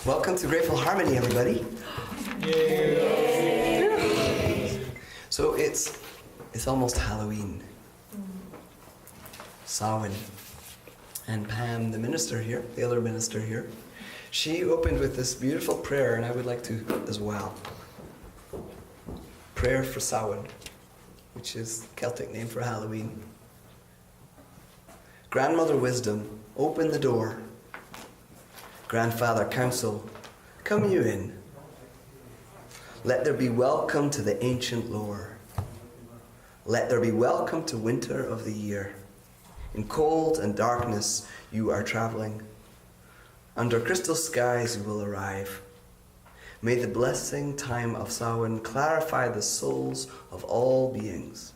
Welcome to Grateful Harmony, everybody. Yay. So it's almost Halloween. Samhain and Pam, the minister here, the other minister here, she opened with this beautiful prayer, and I would like to as well. Prayer for Samhain, which is the Celtic name for Halloween. Grandmother Wisdom, open the door. Grandfather Counsel, come you in. Let there be welcome to the ancient lore. Let there be welcome to winter of the year. In cold and darkness you are traveling. Under crystal skies you will arrive. May the blessing time of Samhain clarify the souls of all beings,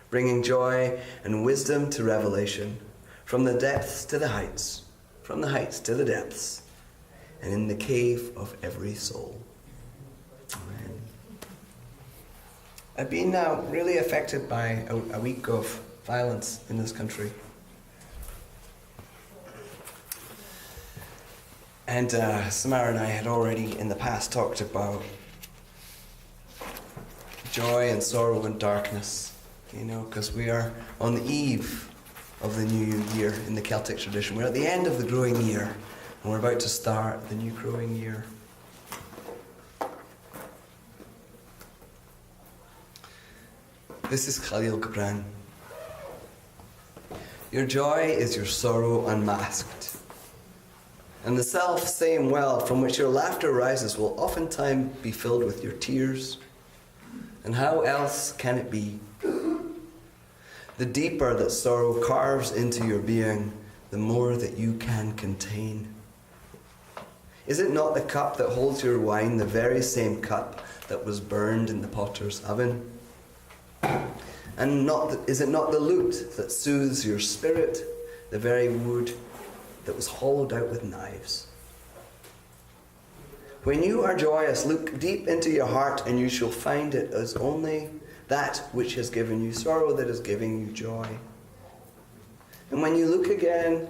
bringing joy and wisdom to revelation, from the depths to the heights, from the heights to the depths, and in the cave of every soul. Amen. I've been now really affected by a week of violence in this country. And Samara and I had already in the past talked about joy and sorrow and darkness, because we are on the eve of the new year in the Celtic tradition. We're at the end of the growing year, and we're about to start the new growing year. This is Khalil Gibran. Your joy is your sorrow unmasked. And the self-same well from which your laughter rises will oftentimes be filled with your tears. And how else can it be? The deeper that sorrow carves into your being, the more that you can contain. Is it not the cup that holds your wine, the very same cup that was burned in the potter's oven? And is it not the lute that soothes your spirit, the very wood that was hollowed out with knives? When you are joyous, look deep into your heart, and you shall find it as only that which has given you sorrow that is giving you joy. And when you look again,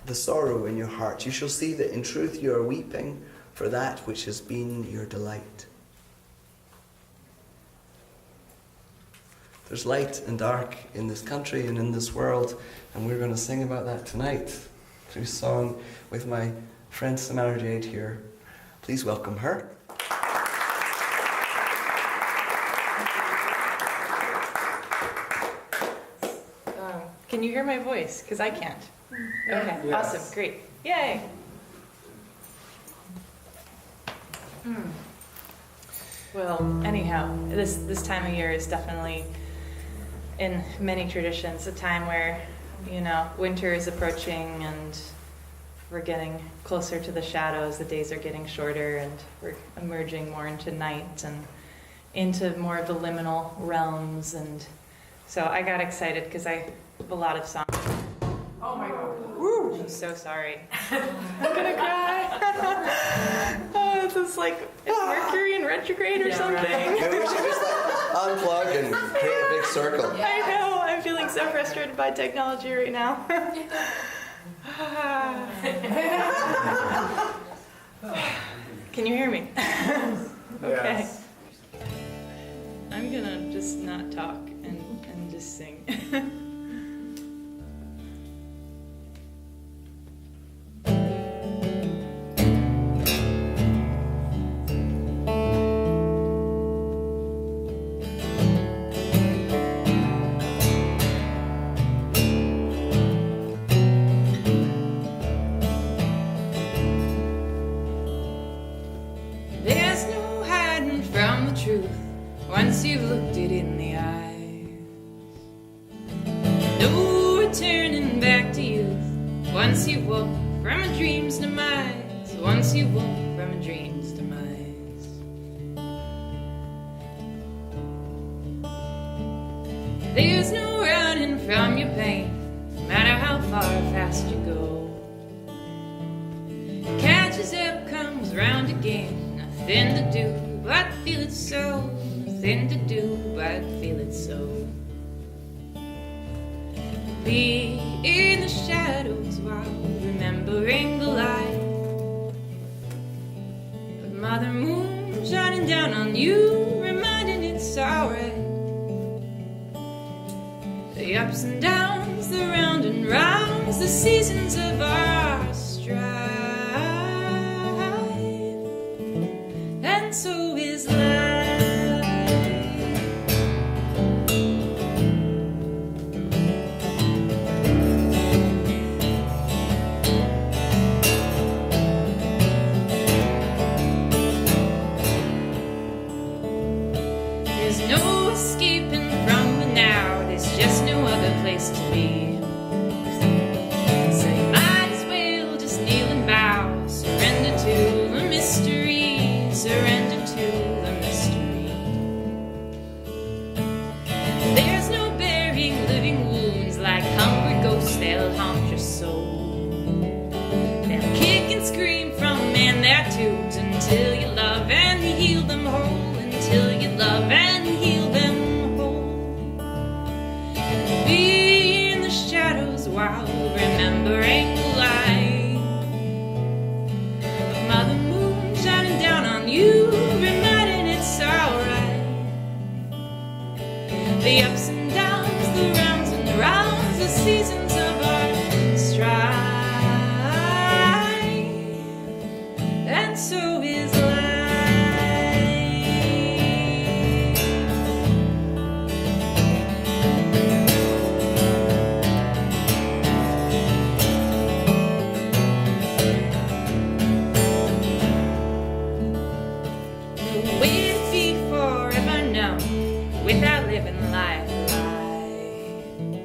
the sorrow in your heart, you shall see that in truth you are weeping for that which has been your delight. There's light and dark in this country and in this world, and we're going to sing about that tonight through song with my friend Samara Jade here. Please welcome her. Can you hear my voice? Because I can't. Okay, yes. Awesome, great. Yay! Well, anyhow, this time of year is definitely, in many traditions, a time where, winter is approaching and we're getting closer to the shadows. The days are getting shorter and we're emerging more into night and into more of the liminal realms. And so I got excited because I have a lot of songs. Oh my God. Woo! I'm so sorry. I'm gonna cry. It's just like, is Mercury in retrograde or something? Maybe we should just unplug and create a big circle. I know. I'm feeling so frustrated by technology right now. Can you hear me? Okay. Yes. I'm gonna just not talk and just sing. Once you've looked it in the eyes, no returning back to youth. Once you woke from a dream's demise, once you woke from a dream's demise. There's no running from your pain, no matter how far or fast you go. It catches up, comes round again, nothing to do but feel it so. Nothing to do but feel it so. Be in the shadows while remembering the light. down on you, reminding it's alright. The ups and downs, the round and rounds, the seasons of our strife. And so is life. There's no escaping from the now. There's just no other place to be. So you might as well just kneel and bow. Surrender to the mystery. Surrender to the mystery. There's no burying living wounds like hungry ghosts. They'll haunt your soul. They'll kick and scream from in their tombs until you love and heal them whole. Until you love and heal them whole. Be in the shadows while remembering the light of Mother Moon shining down on you, reminding it's alright. The ups and downs, the rounds and rounds, the seasons of our strife. And so is life. Without living life alive.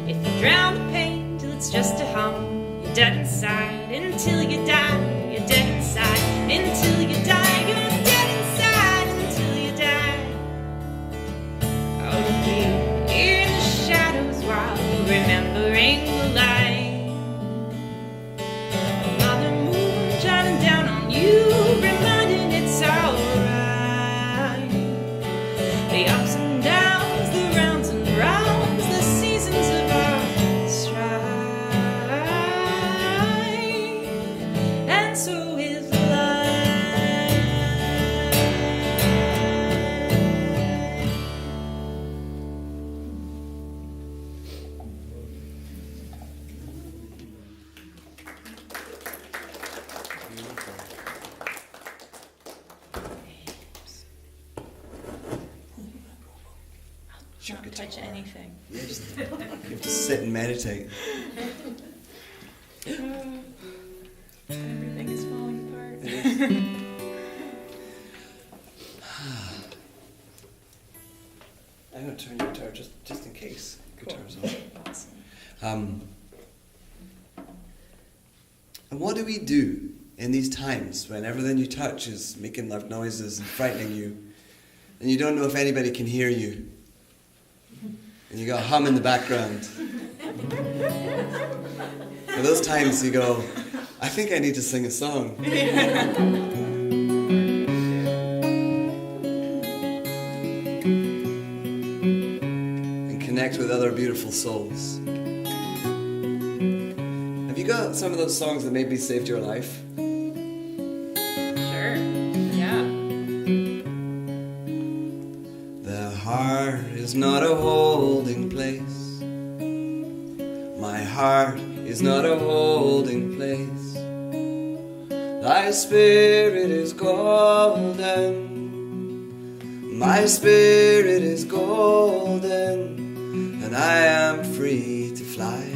If you drown the pain till it's just a hum, you're dead inside until you die. You're dead inside until you die. You're dead inside until you die. Oh, you'll be here in the shadows while remembering the light. Mother Moon shining down on you, reminding it's alright. The ups and downs, the rounds and rounds, the seasons of our strife. And so is life. Not touch anything. You have to sit and meditate. Everything is falling apart. I'm going to turn your guitar just in case. Guitar's on. Awesome. And what do we do in these times when everything you touch is making loud noises and frightening you, and you don't know if anybody can hear you, and you got a hum in the background? For those times you go, I think I need to sing a song. And connect with other beautiful souls. Have you got some of those songs that maybe saved your life? Sure. Yeah. The heart is not a holding place. My heart is not a holding place. Thy spirit is golden. My spirit is golden, and I am free to fly.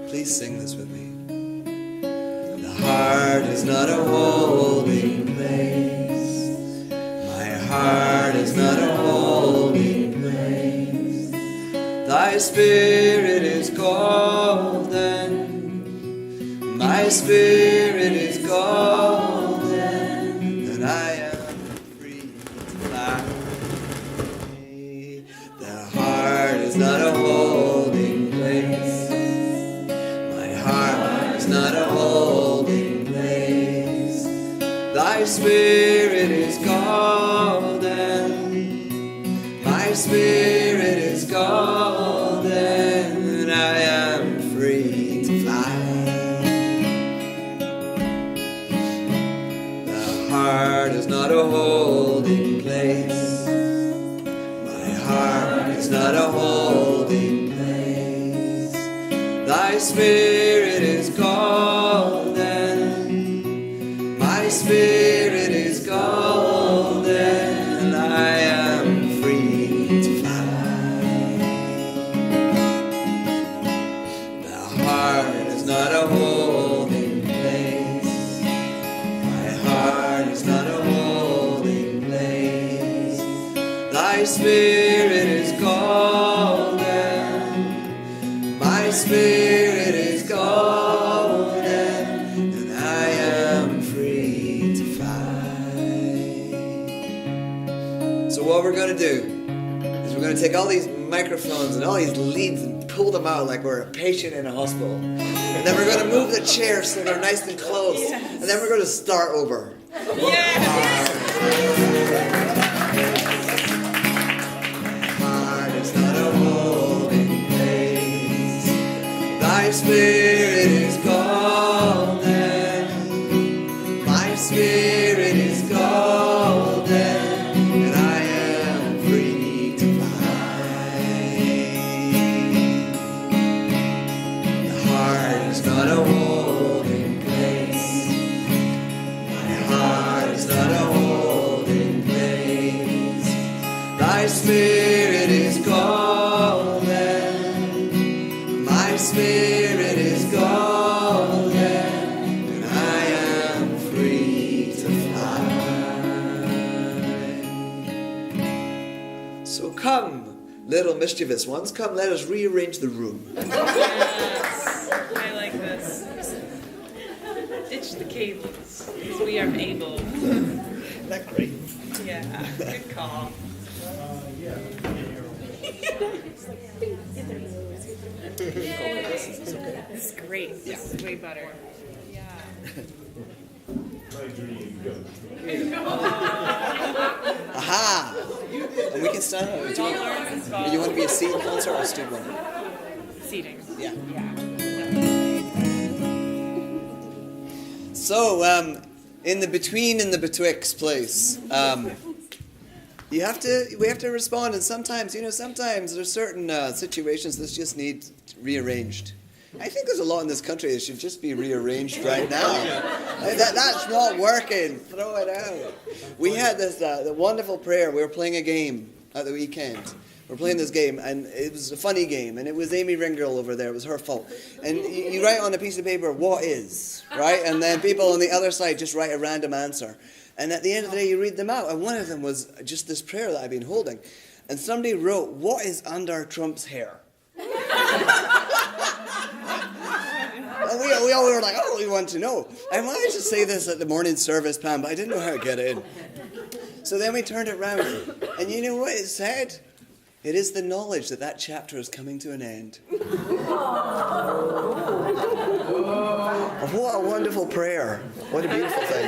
Please sing this with me. The heart is not a holding place. My heart is not a holding place. Thy spirit is golden. My spirit is golden, and I am free to fly. The heart is not a holding place. My heart is not a holding place. Thy spirit is golden. My spirit is golden, and I am free to fly. The heart is not a holding place. My heart is not a holding place. Thy spirit is golden. My spirit is golden. I am free to fly. The heart is not a holding place. My heart is not a holding place. Thy spirit is golden. My spirit is golden. And I am free to fly. So what we're going to do is we're going to take all these microphones and all these leads and pull them out like we're a patient in a hospital. And then we're going to move the chairs so they're nice and close. Yes. And then we're going to start over. Yes. Heart is not a holding place. Thy spirit is golden. My spirit is golden. And I am free to fly. The heart is not a holding place. My heart is not a holding place. Thy spirit is golden. My spirit is golden. And I am free to fly. So come, little mischievous ones, come let us rearrange the room. Yes. I like this. Ditch the cables. We are able. Isn't that great? Yeah. Good call. This is great. This is way better. Yeah. Aha! And we can stand up. Do you want to be a seated concert or a stood one? Seating. Yeah. Yeah. So, in the between and the betwixt place, we have to respond, and sometimes there's certain situations that just need rearranged. I think there's a lot in this country that should just be rearranged right now. That's not working. Throw it out. We had this the wonderful prayer. We were playing a game at the weekend. We're playing this game, and it was a funny game, and it was Amy Ringrel over there. It was her fault. And you write on a piece of paper, what is, right? And then people on the other side just write a random answer. And at the end of the day, you read them out. And one of them was just this prayer that I've been holding. And somebody wrote, what is under Trump's hair? And we all were like, oh, we want to know. I wanted to say this at the morning service, Pam, but I didn't know how to get in. So then we turned it round. And you know what it said? It is the knowledge that that chapter is coming to an end. What a wonderful prayer. What a beautiful thing.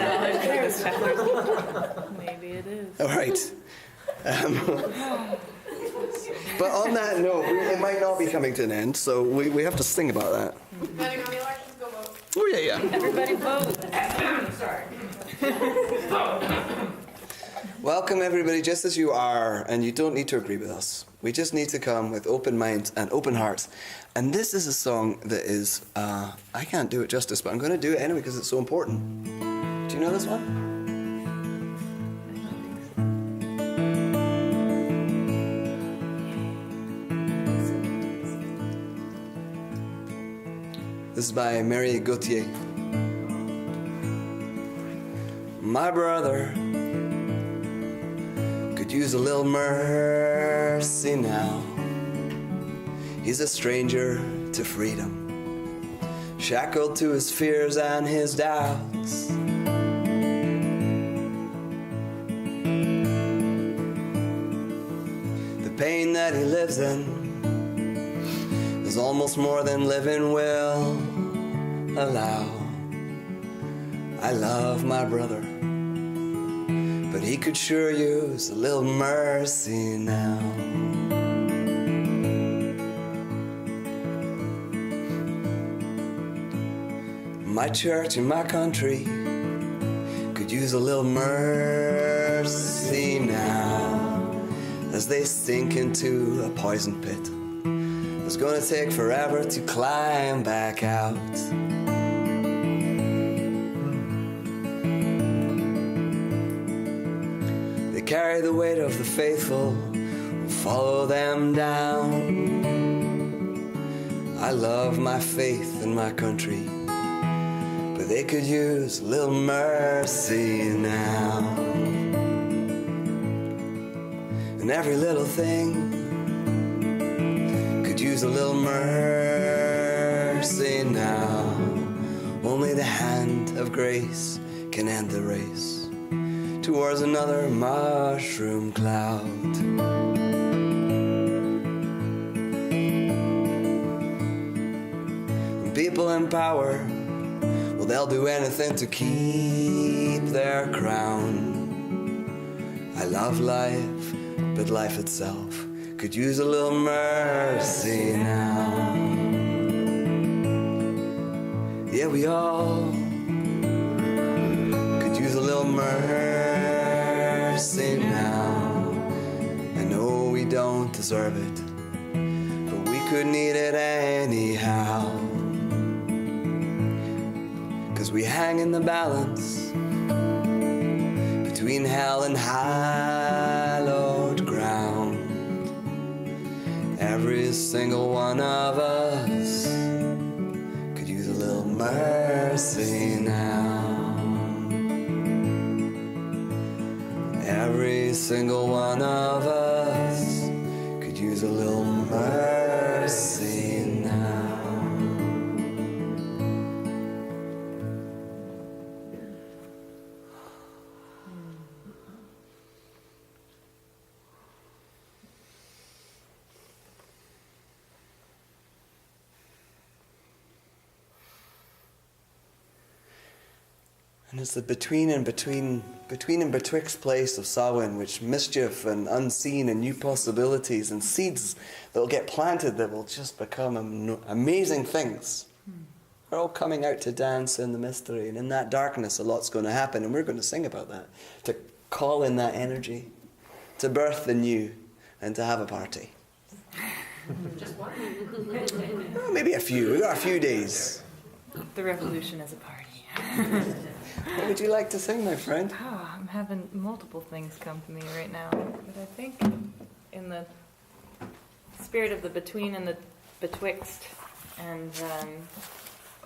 Maybe it is. All right. But on that note, it might not be coming to an end, so we have to sing about that. Depending on the elections, go vote. Oh, yeah. Everybody vote. Sorry. Welcome, everybody, just as you are, and you don't need to agree with us. We just need to come with open minds and open hearts. And this is a song that is, I can't do it justice, but I'm going to do it anyway because it's so important. Do you know this one? This is by Mary Gauthier. My brother could use a little mercy now. He's a stranger to freedom, shackled to his fears and his doubts. The pain that he lives in is almost more than living will allow. I love my brother, but he could sure use a little mercy now. My church and my country could use a little mercy mercy now, as they sink into a poison pit. It's gonna take forever to climb back out. They carry the weight of the faithful who follow them down. I love my faith and my country, but they could use a little mercy now. And every little thing could use a little mercy now. Only the hand of grace can end the race towards another mushroom cloud. People in power, well, they'll do anything to keep their crown. I love life, but life itself could use a little mercy now. Yeah, we all could use a little mercy now. I know we don't deserve it, but we could need it anyhow. We hang in the balance between hell and hallowed ground. Every single one of us could use a little mercy now. Every single one of us could use a little mercy now. And it's the between and betwixt place of Samhain, which mischief and unseen and new possibilities and seeds that will get planted that will just become amazing things. We're all coming out to dance in the mystery, and in that darkness a lot's going to happen, and we're going to sing about that, to call in that energy, to birth the new, and to have a party. Just one. Well, maybe a few. We've got a few days. The revolution is a party. What would you like to sing, my friend? Oh, I'm having multiple things come to me right now, but I think in the spirit of the between and the betwixt, and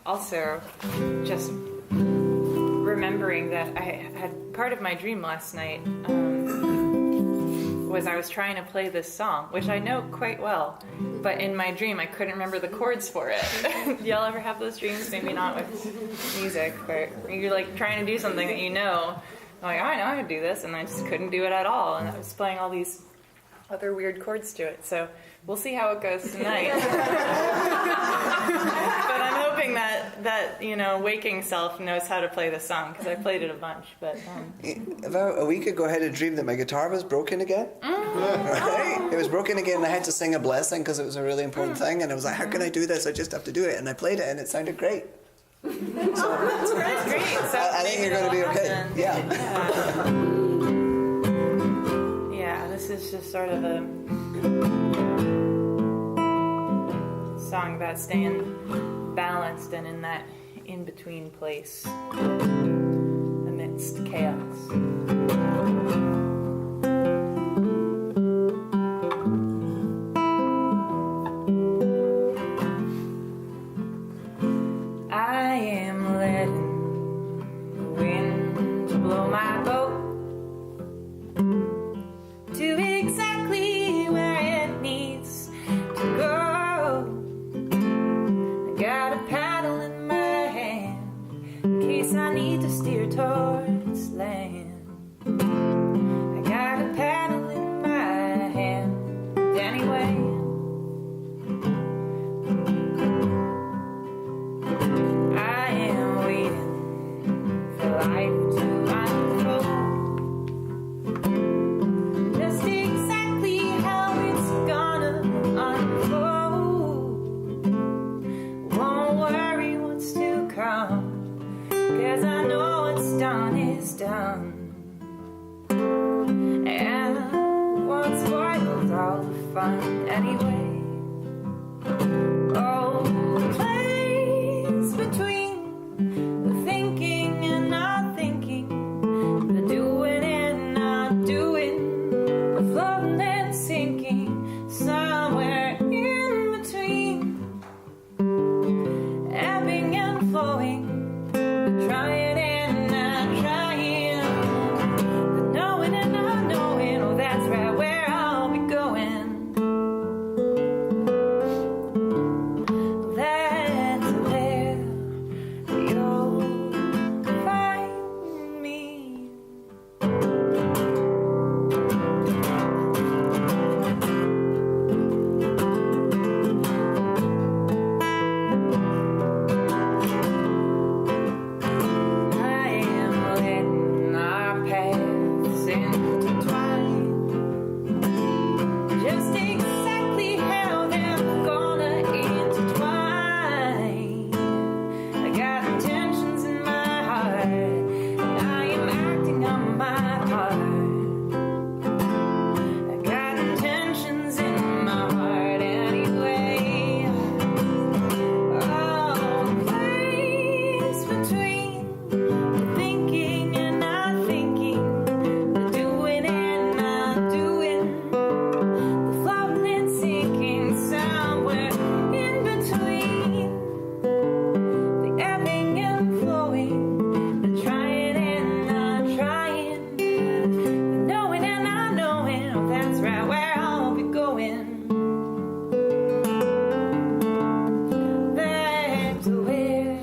also just remembering that I had part of my dream last night was I was trying to play this song, which I know quite well, but in my dream I couldn't remember the chords for it. Y'all ever have those dreams? Maybe not with music, but you're like trying to do something that you know. I'm like, oh, I know how to do this, and I just couldn't do it at all, and I was playing all these other weird chords to it. So we'll see how it goes tonight. But I'm hoping that you know, waking self knows how to play the song, because I played it a bunch. But about a week ago, I had a dream that my guitar was broken again. Right? It was broken again, and I had to sing a blessing because it was a really important thing. And I was like, how can I do this? I just have to do it. And I played it, and it sounded great. So, that's great. So I think you're going to be okay. Yeah. Yeah, this is just sort of a song about staying balanced and in that in-between place amidst chaos. I am letting the wind blow my boat to exactly where it needs to go. I got a paddle in my hand in case I need to steer towards land. I fun anyway. Oh, the place between the thinking and not thinking, the doing and not doing, the floating and sinking, somewhere in between, ebbing and flowing, the trying and not trying, the knowing and not knowing. Oh, that's right where I'll be going. That's where you'll find me. I am letting our paths intertwine, just exactly how they're gonna intertwine. I got intentions in my heart, and I am acting on my part. I got intentions in my heart anyway. Oh, the place between the thinking and not thinking, the doing and not doing, the floating and sinking, somewhere in between, the ebbing and flowing, the trying and not trying, the knowing and not knowing. Oh, that's right where I'll be going. That's where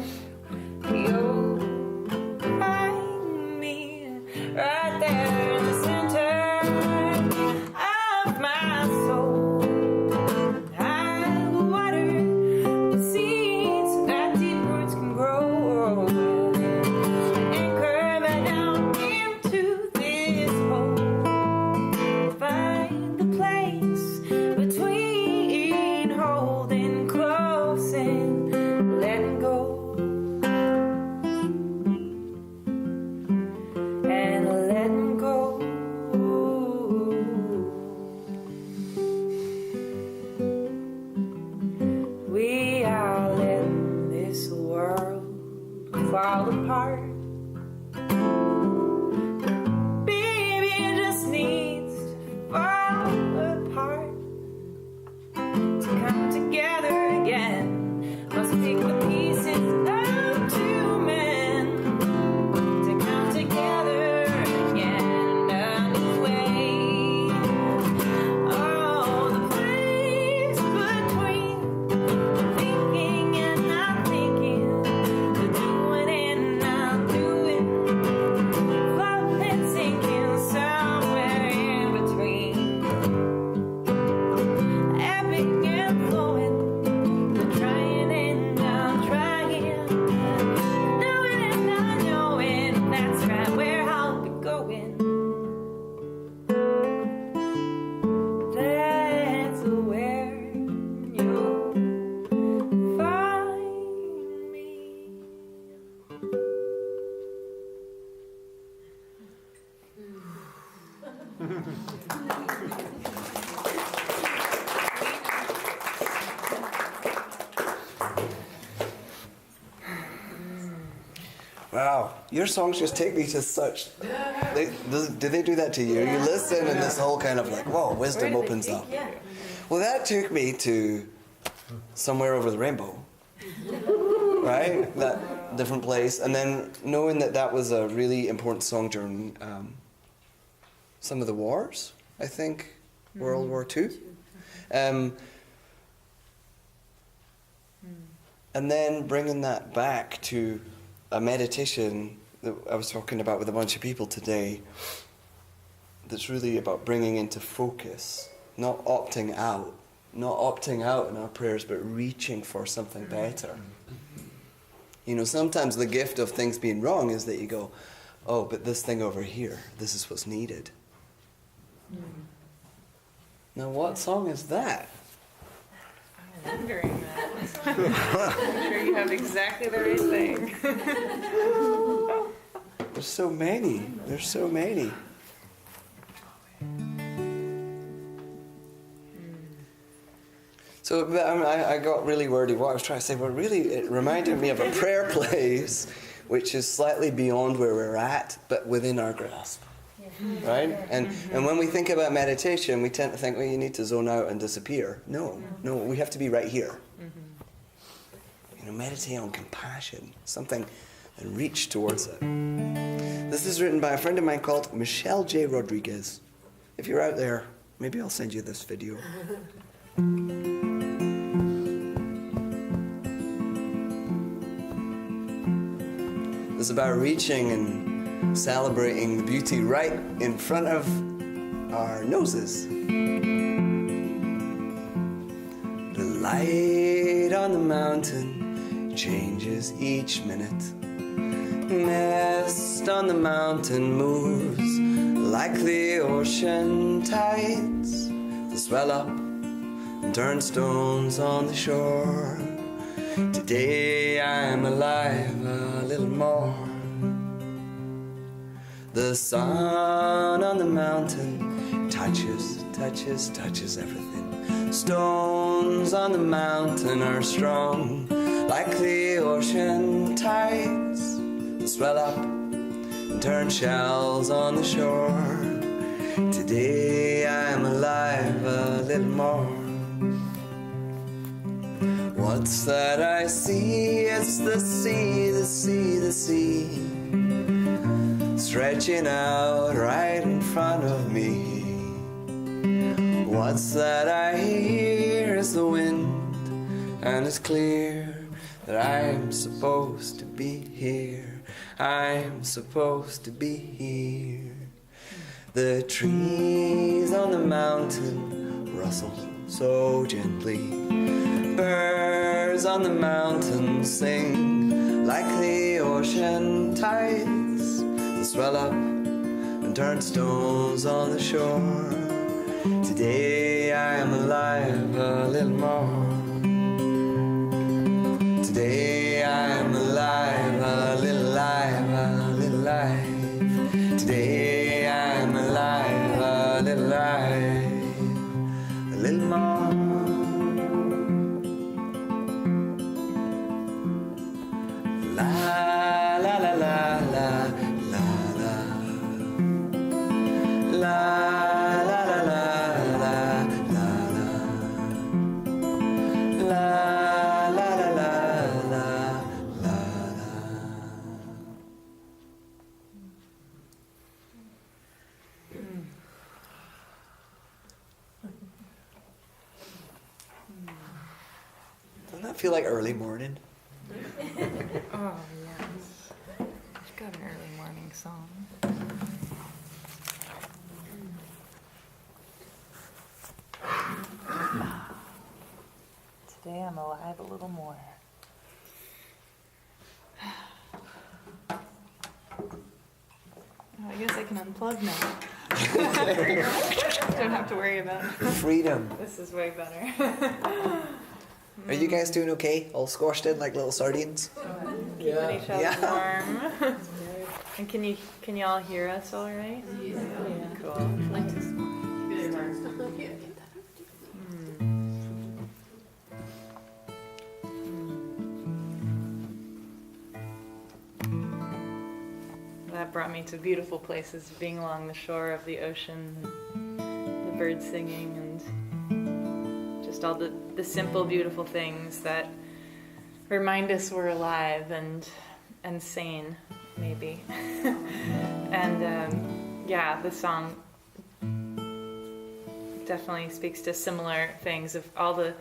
you'll find me, right there in the center of my soul. I will water the seeds so that deep roots can grow, anchor me down into this hole. Find the place between holding close and letting go, and letting go. We are letting this world fall apart. Baby, it just needs to fall apart to come together again. Must pick the pieces up to mend to come together again in a new way. Oh, the place between thinking and not thinking, the doing and not doing, floating and sinking, somewhere in between, ebbing and flowing, the trying and not trying, knowing and not knowing. That's right where I'll be going. That's where you'll find me. Wow, your songs just take me to such. Do they do that to you? You listen and this whole kind of like, whoa, wisdom opens up. Yeah. Well, that took me to Somewhere Over the Rainbow, right? That different place, and then knowing that that was a really important song during some of the wars, I think, World War II. And then bringing that back to a meditation that I was talking about with a bunch of people today, that's really about bringing into focus, not opting out in our prayers, but reaching for something better. You know, sometimes the gift of things being wrong is that you go, oh, but this thing over here, this is what's needed. Now, what song is that? I'm wondering that. I'm sure you have exactly the right thing. There's so many. There's so many. So I got really wordy. What I was trying to say, but really it reminded me of a prayer place, which is slightly beyond where we're at, but within our grasp. Right? And when we think about meditation, we tend to think, well, you need to zone out and disappear. No, we have to be right here. You know, meditate on compassion, something, and reach towards it. This is written by a friend of mine called Michelle J. Rodriguez. If you're out there, maybe I'll send you this video. It's about reaching and celebrating the beauty right in front of our noses. The light on the mountain changes each minute. Mist on the mountain moves like the ocean tides that swell up and turn stones on the shore. Today I'm alive a little more. The sun on the mountain touches everything. Stones on the mountain are strong like the ocean tides that swell up and turn shells on the shore. Today I'm alive a little more. What's that I see? It's the sea, the sea, the sea, stretching out right in front of me. What's that I hear? It's the wind, and it's clear that I'm supposed to be here. I'm supposed to be here. The trees on the mountain rustle so gently. Birds on the mountain sing like the ocean tides that swell up and turn stones on the shore. Today I am alive a little more. Today I am alive a little alive, a little alive. Today I am alive a little alive, a little more. La la la la la la la la la la la la la la la la. Doesn't that feel like early morning? Oh, yes. I've got an early morning song. Today I'm alive a little more. I guess I can unplug now. Don't have to worry about it. Freedom. This is way better. Are you guys doing okay? All squashed in like little sardines? Keeping each other Yeah. warm. And can y'all hear us all right? Yeah. Cool. That brought me to beautiful places, being along the shore of the ocean, the birds singing, and just all the simple, beautiful things that remind us we're alive and sane, maybe. And yeah, the song definitely speaks to similar things of all the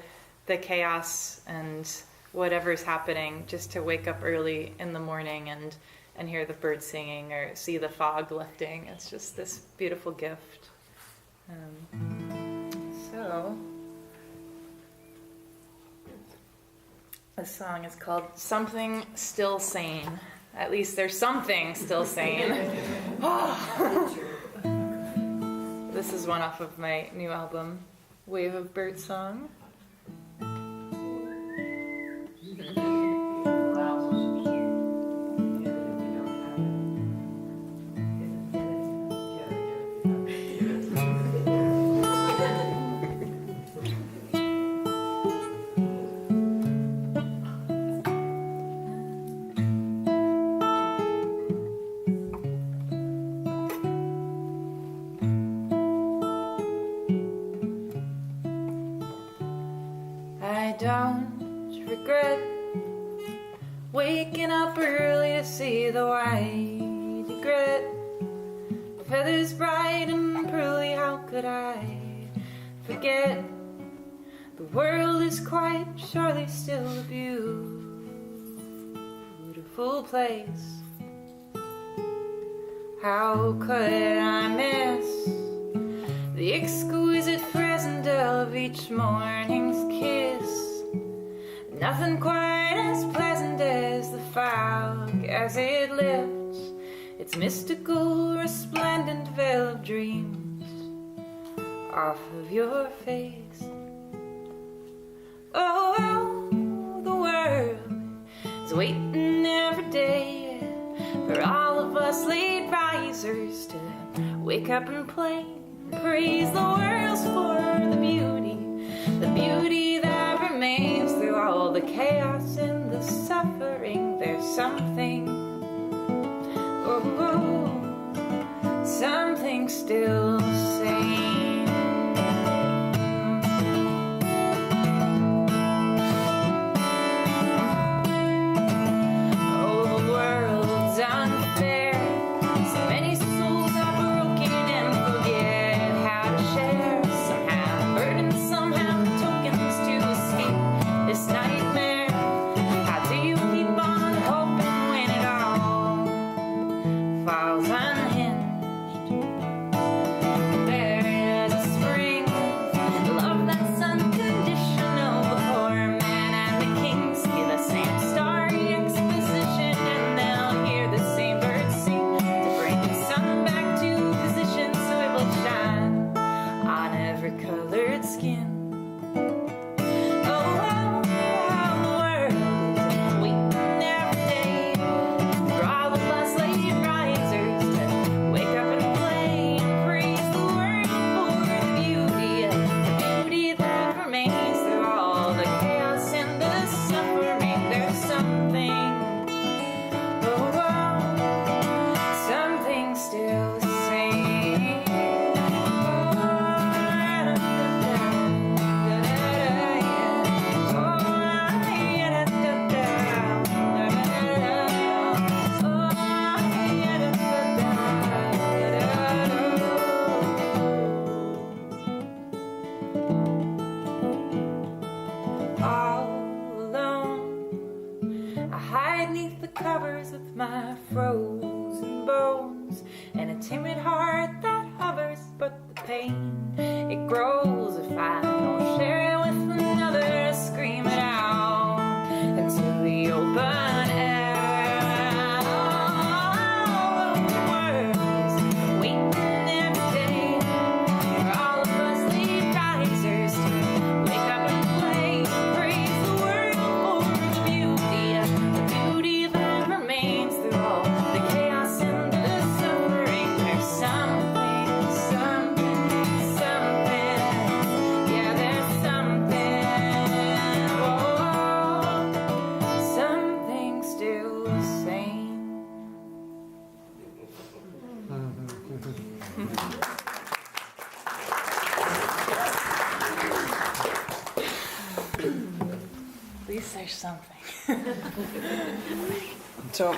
chaos and whatever's happening, just to wake up early in the morning and hear the birds singing or see the fog lifting. It's just this beautiful gift. So the song is called Something Still Sane. At least there's something still sane. This is one off of my new album, Wave of Bird Song. don't regret waking up early to see the white egret, feathers bright and pearly. How could I forget? The world is quite surely still a beautiful place. How could I miss the exquisite present of each morning's kiss? Nothing quite as pleasant as the fog as it lifts its mystical, resplendent veil of dreams off of your face. Oh, the world is waiting every day for all of us late risers to wake up and play. Praise the world for the beauty that remains through all the chaos and the suffering. There's something, oh, something still sane. So,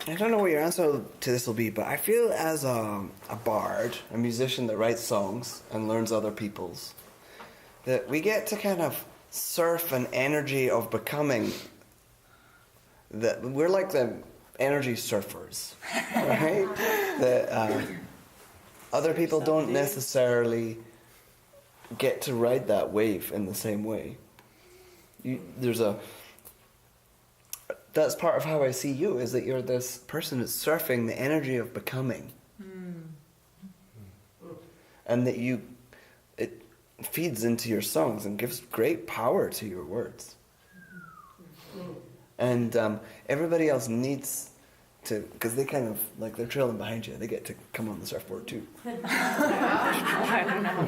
I don't know what your answer to this will be, but I feel as a bard, a musician that writes songs and learns other people's, that we get to kind of surf an energy of becoming. That we're like the energy surfers, right? That other people don't necessarily get to ride that wave in the same way. That's part of how I see you, is that you're this person that's surfing the energy of becoming. And that it feeds into your songs and gives great power to your words. And everybody else needs to, because they kind of, like, they're trailing behind you, they get to come on the surfboard too. I don't know.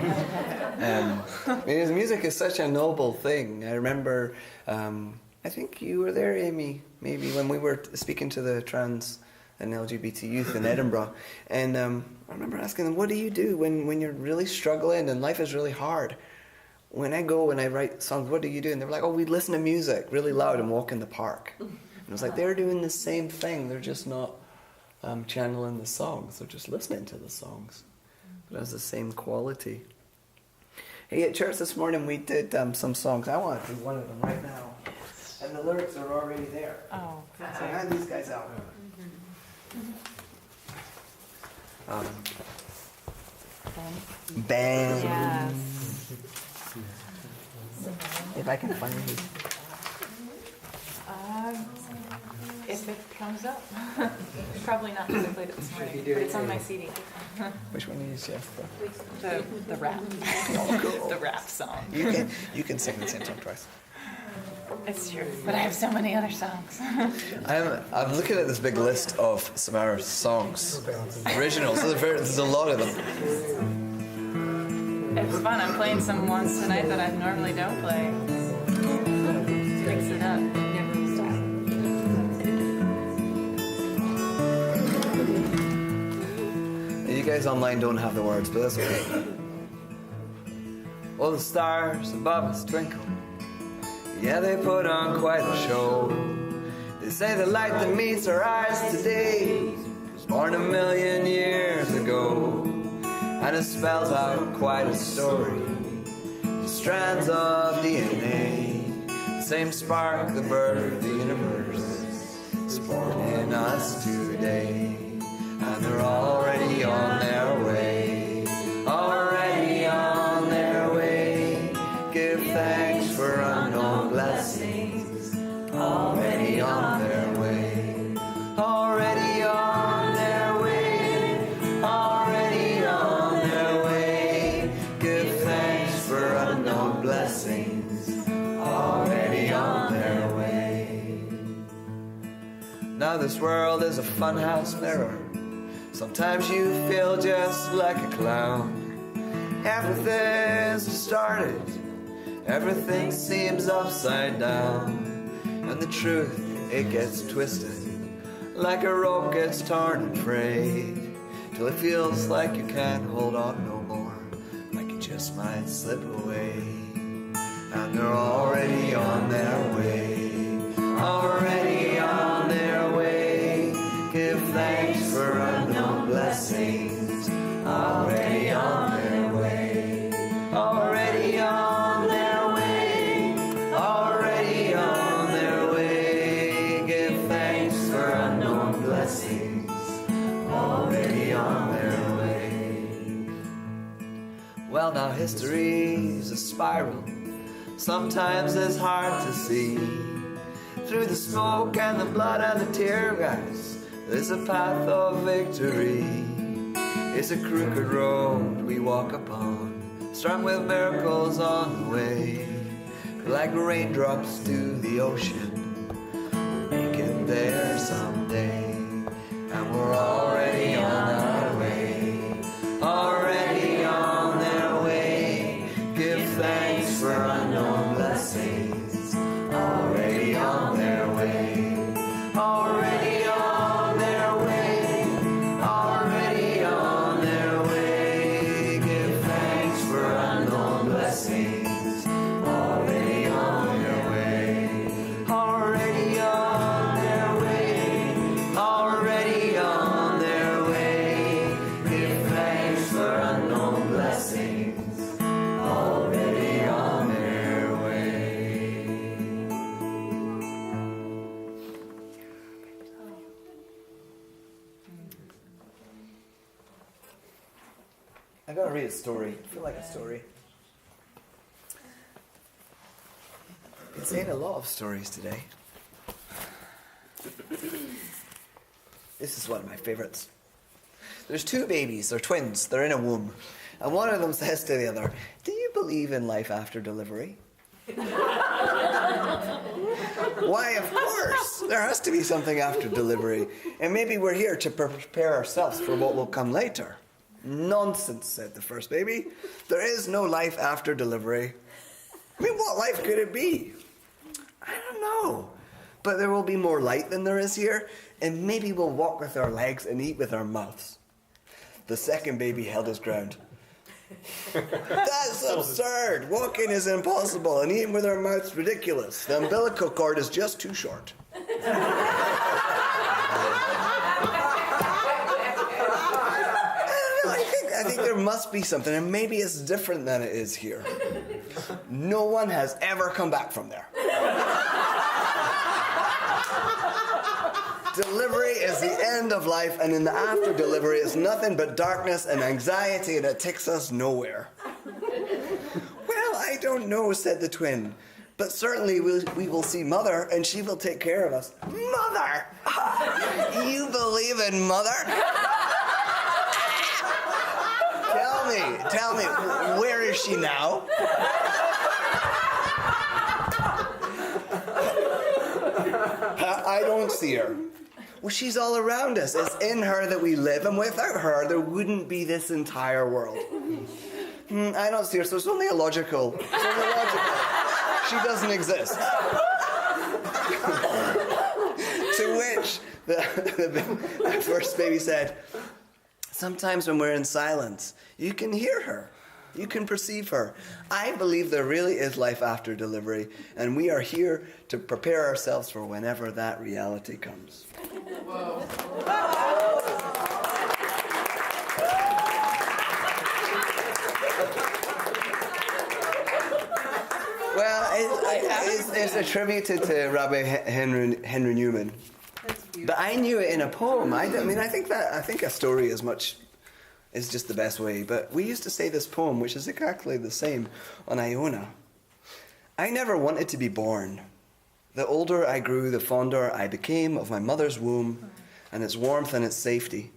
Because music is such a noble thing. I remember, I think you were there, Amy, maybe when we were speaking to the trans and LGBT youth in Edinburgh. And I remember asking them, what do you do when you're really struggling and life is really hard? when I go and I write songs, what do you do? And they were like, oh, we listen to music really loud and walk in the park. And I was like, they're doing the same thing. They're just not channeling the songs. They're just listening to the songs. But it has the same quality. Hey, at church this morning we did some songs. I want to do one of them right now. And the lyrics are already there. Oh, So hand these guys out. Ben. yes. If I can find these. If it comes up. Probably not because I played it this morning, but it's on my CD. Which one is Jessica? The rap. Oh, cool. The rap song. You can sing the same song twice. It's true, but I have so many other songs. I'm looking at this big list of Samara's songs, originals. There's a lot of them. It's fun. I'm playing some ones tonight that I normally don't play. Mix it up. You guys online don't have the words, but that's okay. All the stars above us twinkle. Yeah, they put on quite a show. They say the light that meets our eyes today was born 1,000,000 years ago. And it spells out quite a story. The strands of DNA, the same spark that birthed the universe, is born in us today. And they're already on their way, already on their way. Give thanks for unknown blessings, already on their way, already on their way, already on their way. Give thanks for unknown blessings, already on their way. Now this world is a funhouse mirror. Sometimes you feel just like a clown. Everything's distorted, everything seems upside down. And the truth, it gets twisted, like a rope gets torn and frayed, till it feels like you can't hold on no more, like it just might slip away. And they're already on their way, already on their way. Give thanks for unknown blessings, already on their way, already on their way, already on their way. Give thanks for unknown blessings, already on their way. Well, now history's a spiral. Sometimes it's hard to see. Through the smoke and the blood and the tear gas, there's a path of victory. It's a crooked road we walk upon, strung with miracles on the way. Like raindrops to the ocean, we'll make it there someday. And we're already on our way, already on their way. Give thanks for unknown blessings, already on their way, already on their way, already on their way. Give thanks for unknown blessings, already on their way, already on their way, already on their way. Give thanks for unknown blessings, already on their way. I gotta read a story. I feel like a story. Been saying a lot of stories today. This is one of my favorites. There's two babies, they're twins, they're in a womb. And one of them says to the other, "Do you believe in life after delivery?" Why, of course! There has to be something after delivery. And maybe we're here to prepare ourselves for what will come later. Nonsense, said the first baby. There is no life after delivery. I mean, what life could it be? I don't know. But there will be more light than there is here, and maybe we'll walk with our legs and eat with our mouths. The second baby held his ground. That's absurd. Walking is impossible, and eating with our mouths ridiculous. The umbilical cord is just too short. I think there must be something, and maybe it's different than it is here. No one has ever come back from there. Delivery is the end of life, and in the after delivery is nothing but darkness and anxiety that takes us nowhere. Well, I don't know, said the twin, but certainly we will see Mother, and she will take care of us. Mother! You believe in Mother? Tell me, where is she now? I don't see her. Well, she's all around us. It's in her that we live, and without her, there wouldn't be this entire world. I don't see her, so it's only illogical. She doesn't exist. To which the first baby said, sometimes when we're in silence, you can hear her. You can perceive her. I believe there really is life after delivery, and we are here to prepare ourselves for whenever that reality comes. Whoa. Well, it's a tribute to Rabbi Henry Newman. But I knew it in a poem. I think a story is just the best way. But we used to say this poem, which is exactly the same, on Iona. I never wanted to be born. The older I grew, the fonder I became of my mother's womb and its warmth and its safety.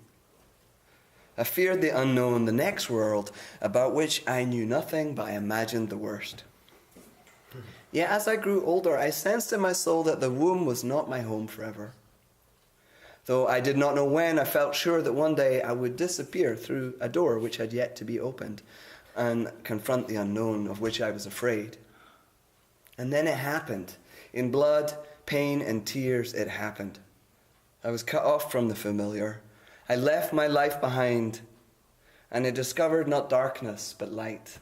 I feared the unknown, the next world, about which I knew nothing, but I imagined the worst. Yet as I grew older, I sensed in my soul that the womb was not my home forever. Though I did not know when, I felt sure that one day I would disappear through a door which had yet to be opened and confront the unknown of which I was afraid. And then it happened. In blood, pain, and tears, it happened. I was cut off from the familiar. I left my life behind, and I discovered not darkness, but light.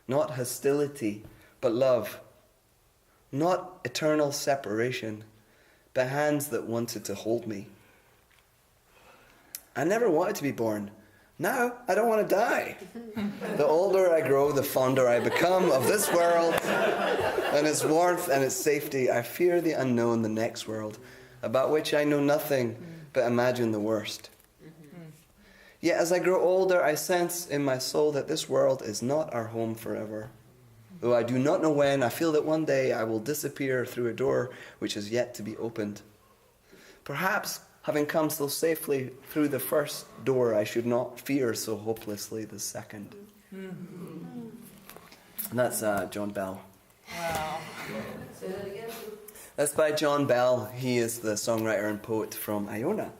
Not hostility, but love. Not eternal separation, but hands that wanted to hold me. I never wanted to be born. Now, I don't want to die. The older I grow, the fonder I become of this world and its warmth and its safety. I fear the unknown, the next world, about which I know nothing but imagine the worst. Yet as I grow older, I sense in my soul that this world is not our home forever. Though I do not know when, I feel that one day I will disappear through a door which is yet to be opened. Perhaps, having come so safely through the first door, I should not fear so hopelessly the second. And that's John Bell. Wow. Say that again. That's by John Bell. He is the songwriter and poet from Iona.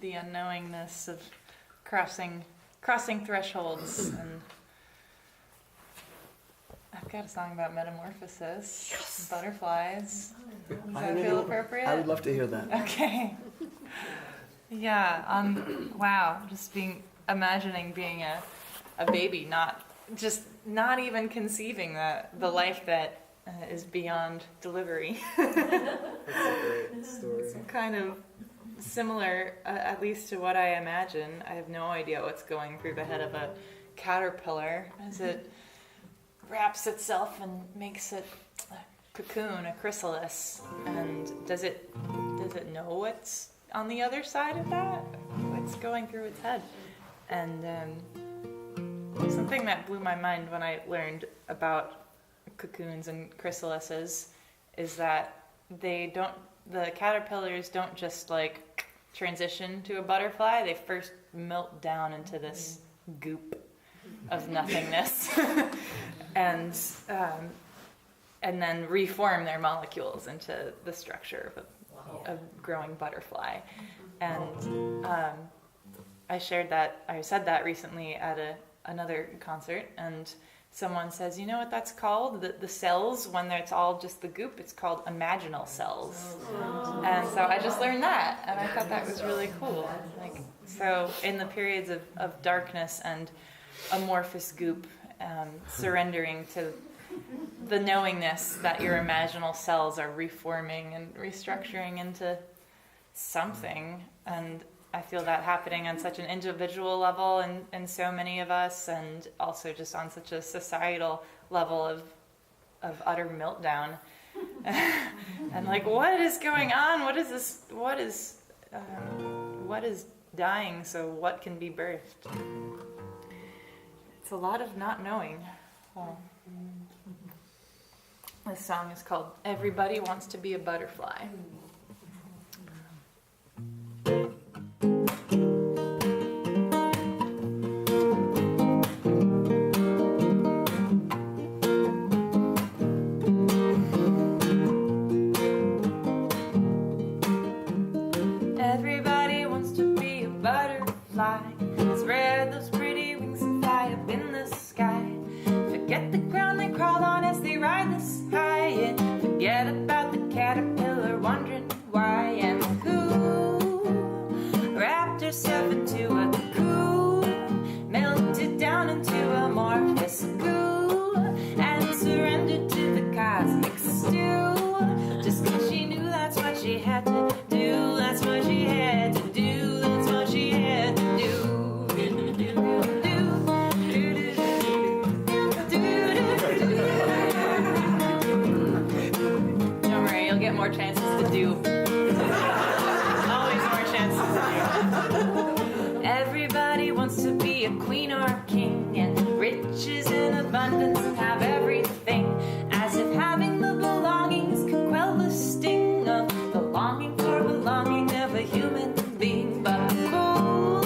The unknowingness of crossing thresholds, and I've got a song about metamorphosis, butterflies. Does that feel appropriate? I would love to hear that. Okay. Yeah. Wow. Just imagining being a baby, not even conceiving the life that is beyond delivery. That's a great story. It's kind of similar, at least to what I imagine. I have no idea what's going through the head of a caterpillar as it wraps itself and makes it a cocoon, a chrysalis. And does it know what's on the other side of that? What's going through its head? And something that blew my mind when I learned about cocoons and chrysalises is that the caterpillars don't just like transition to a butterfly. They first melt down into this goop of nothingness and then reform their molecules into the structure of a growing butterfly. And I said that recently at another concert, and someone says, you know what that's called? The cells, when it's all just the goop, it's called imaginal cells. And so I just learned that, and I thought that was really cool. Like, so in the periods of darkness and amorphous goop, surrendering to the knowingness that your imaginal cells are reforming and restructuring into something. And I feel that happening on such an individual level in so many of us, and also just on such a societal level of utter meltdown. And like, what is going on? What is this? What is dying? So what can be birthed? It's a lot of not knowing. Well, this song is called "Everybody Wants to Be a Butterfly." Everybody wants to be a butterfly. Spread those pretty wings and fly up in the sky. Forget the ground they crawl on as they ride this high, and forget about the caterpillar wondering why. And the cool wrapped herself into a cocoon, melted down into amorphous goo, and surrendered to the cosmic stew. Just 'cause she knew that's what she had to do. That's what she had to do. That's what she had to do. Don't worry, you'll get more chances to do. Always more chances to do. Everybody wants to be a queen or a king, and riches in abundance and have everything, as if having the belongings could quell the sting of the longing for belonging of a human being. But the fool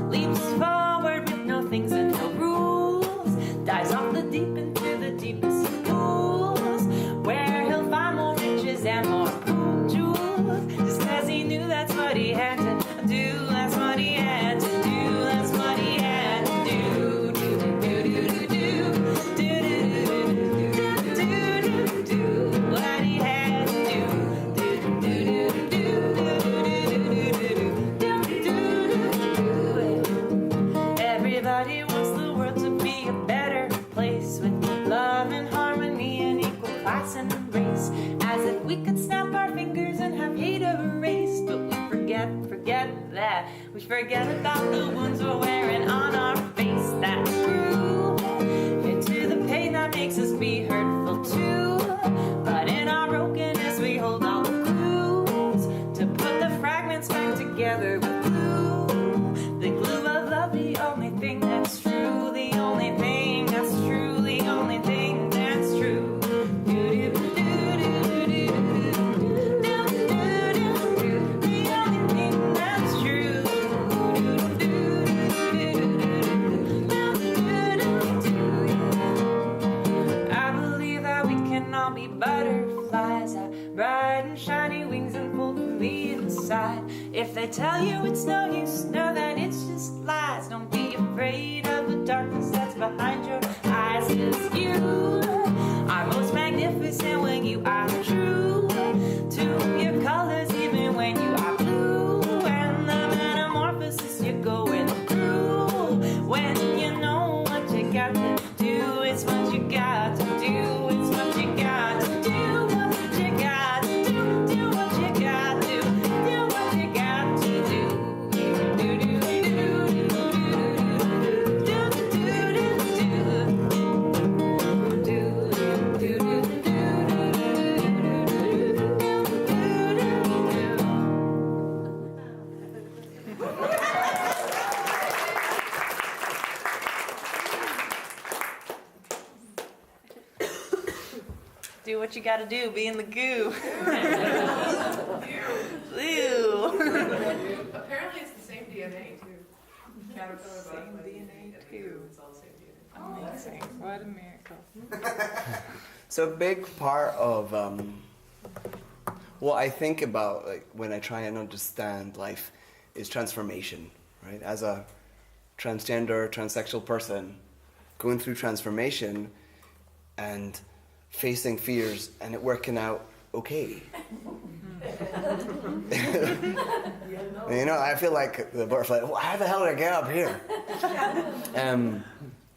leaps forward with no things and no rules, dives off the deep into the deepest pools, where he'll find more riches and more cool jewels, just 'cause he knew that's what he had to do. That's what he had to do. That's what he had to do. Do do do do do do do do do. What he had to do. Do do do do. Everybody wants the world to be a better place, with love and harmony and equal class and race, as if we could snap our fingers and have hate erased. But we forget that. We forget about the wounds we're wearing on our face, that grew into the pain that makes us be hurtful too. But in our brokenness we hold all the clues to put the fragments back together with glue. The glue of love, the only thing that's true. The only thing that's true. The only thing that's true. Butterflies have bright and shiny wings and full from the inside. If they tell you it's no use, know that it's just lies. Don't be afraid of the darkness that's behind your eyes, 'cause you are most magnificent when you are true to your colors, even when you are blue. And the metamorphosis you're going through, when you know what you got to do, it's what you got to do. It's what you got to do. What you got to do. Do what you got to do. Do what you got to do. Do do do do do do what you gotta do, be in the goo. Ew. Apparently it's the same DNA too. Caterpillar, Same butterfly, DNA too. It's all the same DNA. Amazing. What a miracle. So a big part of what I think about, like, when I try and understand life is transformation, right? As a transgender, transsexual person, going through transformation and facing fears and it working out okay. You know, I feel like the butterfly, how the hell did I get up here?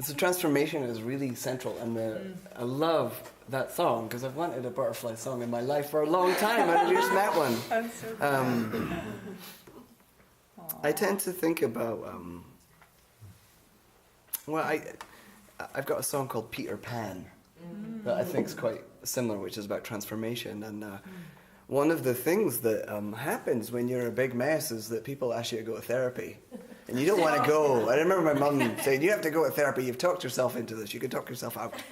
So transformation is really central, and I love that song because I've wanted a butterfly song in my life for a long time, and I just met one. That's so cool. I tend to think about, I've got a song called Peter Pan that I think is quite similar, which is about transformation. And one of the things that happens when you're a big mess is that people ask you to go to therapy. And you don't want to go. I remember my mum saying, you have to go to therapy. You've talked yourself into this. You can talk yourself out. And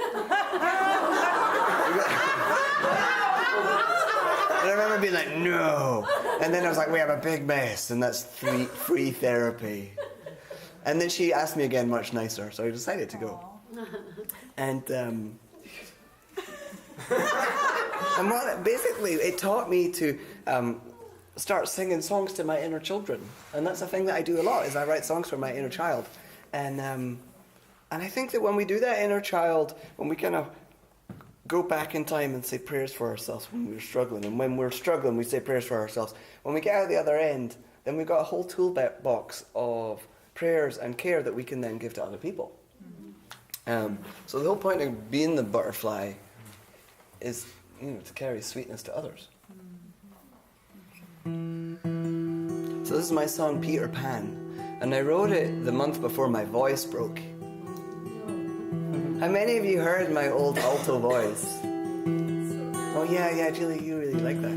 I remember being like, no. And then I was like, we have a big mess, and that's free therapy. And then she asked me again much nicer, so I decided to go. And basically, it taught me to start singing songs to my inner children. And that's a thing that I do a lot, is I write songs for my inner child. And I think that when we do that inner child, when we kind of go back in time and say prayers for ourselves when we're struggling, and when we're struggling, we say prayers for ourselves. When we get out the other end, then we've got a whole toolbox of prayers and care that we can then give to other people. So the whole point of being the butterfly is, to carry sweetness to others. So this is my song Peter Pan, and I wrote it the month before my voice broke. How many of you heard my old alto voice? Oh yeah, Julie, you really like that.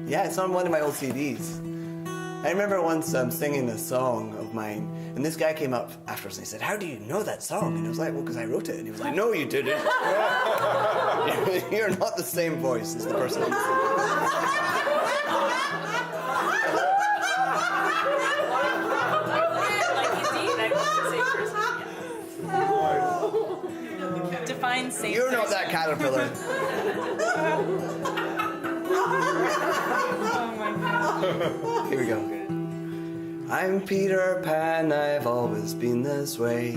Yeah, it's on one of my old CDs. I remember once singing a song of mine, and this guy came up afterwards and he said, how do you know that song? And I was like, well, because I wrote it. And he was like, no, you didn't. You're not the same voice as the person who Define same. You're not that caterpillar. Oh my God. Here we go. I'm Peter Pan, I've always been this way.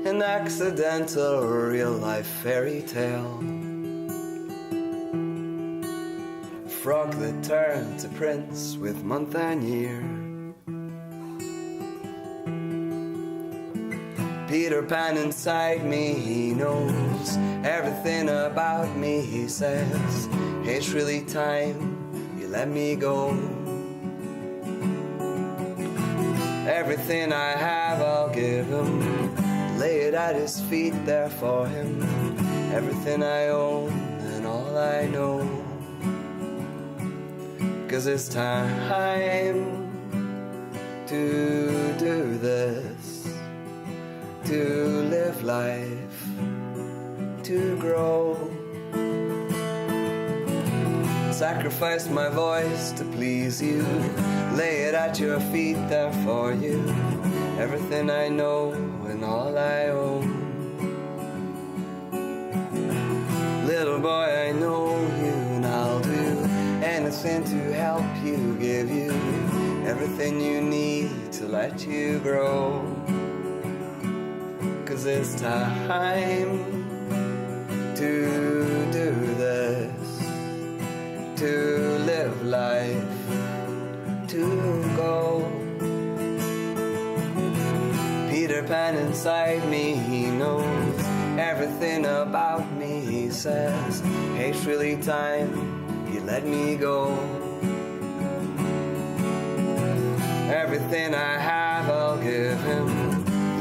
An accidental real-life fairy tale. Frog that turned to prince with month and year. Peter Pan inside me, he knows everything about me, he says. It's really time you let me go. Everything I have I'll give him, lay it at his feet there for him. Everything I own and all I know. 'Cause it's time to do this, to live life, to grow. Sacrifice my voice to please you, lay it at your feet there for you. Everything I know and all I own. Little boy, I know you, and I'll do anything to help you, give you everything you need to let you grow. 'Cause it's time to do this, to live life, to go. Peter Pan inside me, he knows everything about me, he says. Hey, it's really time you let me go. Everything I have I'll give him,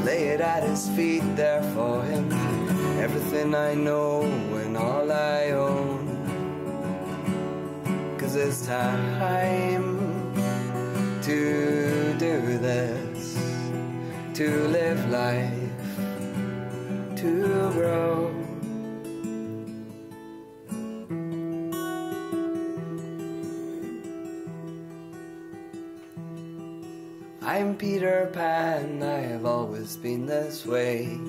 lay it at his feet there for him. Everything I know and all I own. 'Cause it's time to do this, to live life, to grow. I'm Peter Pan, I have always been this way.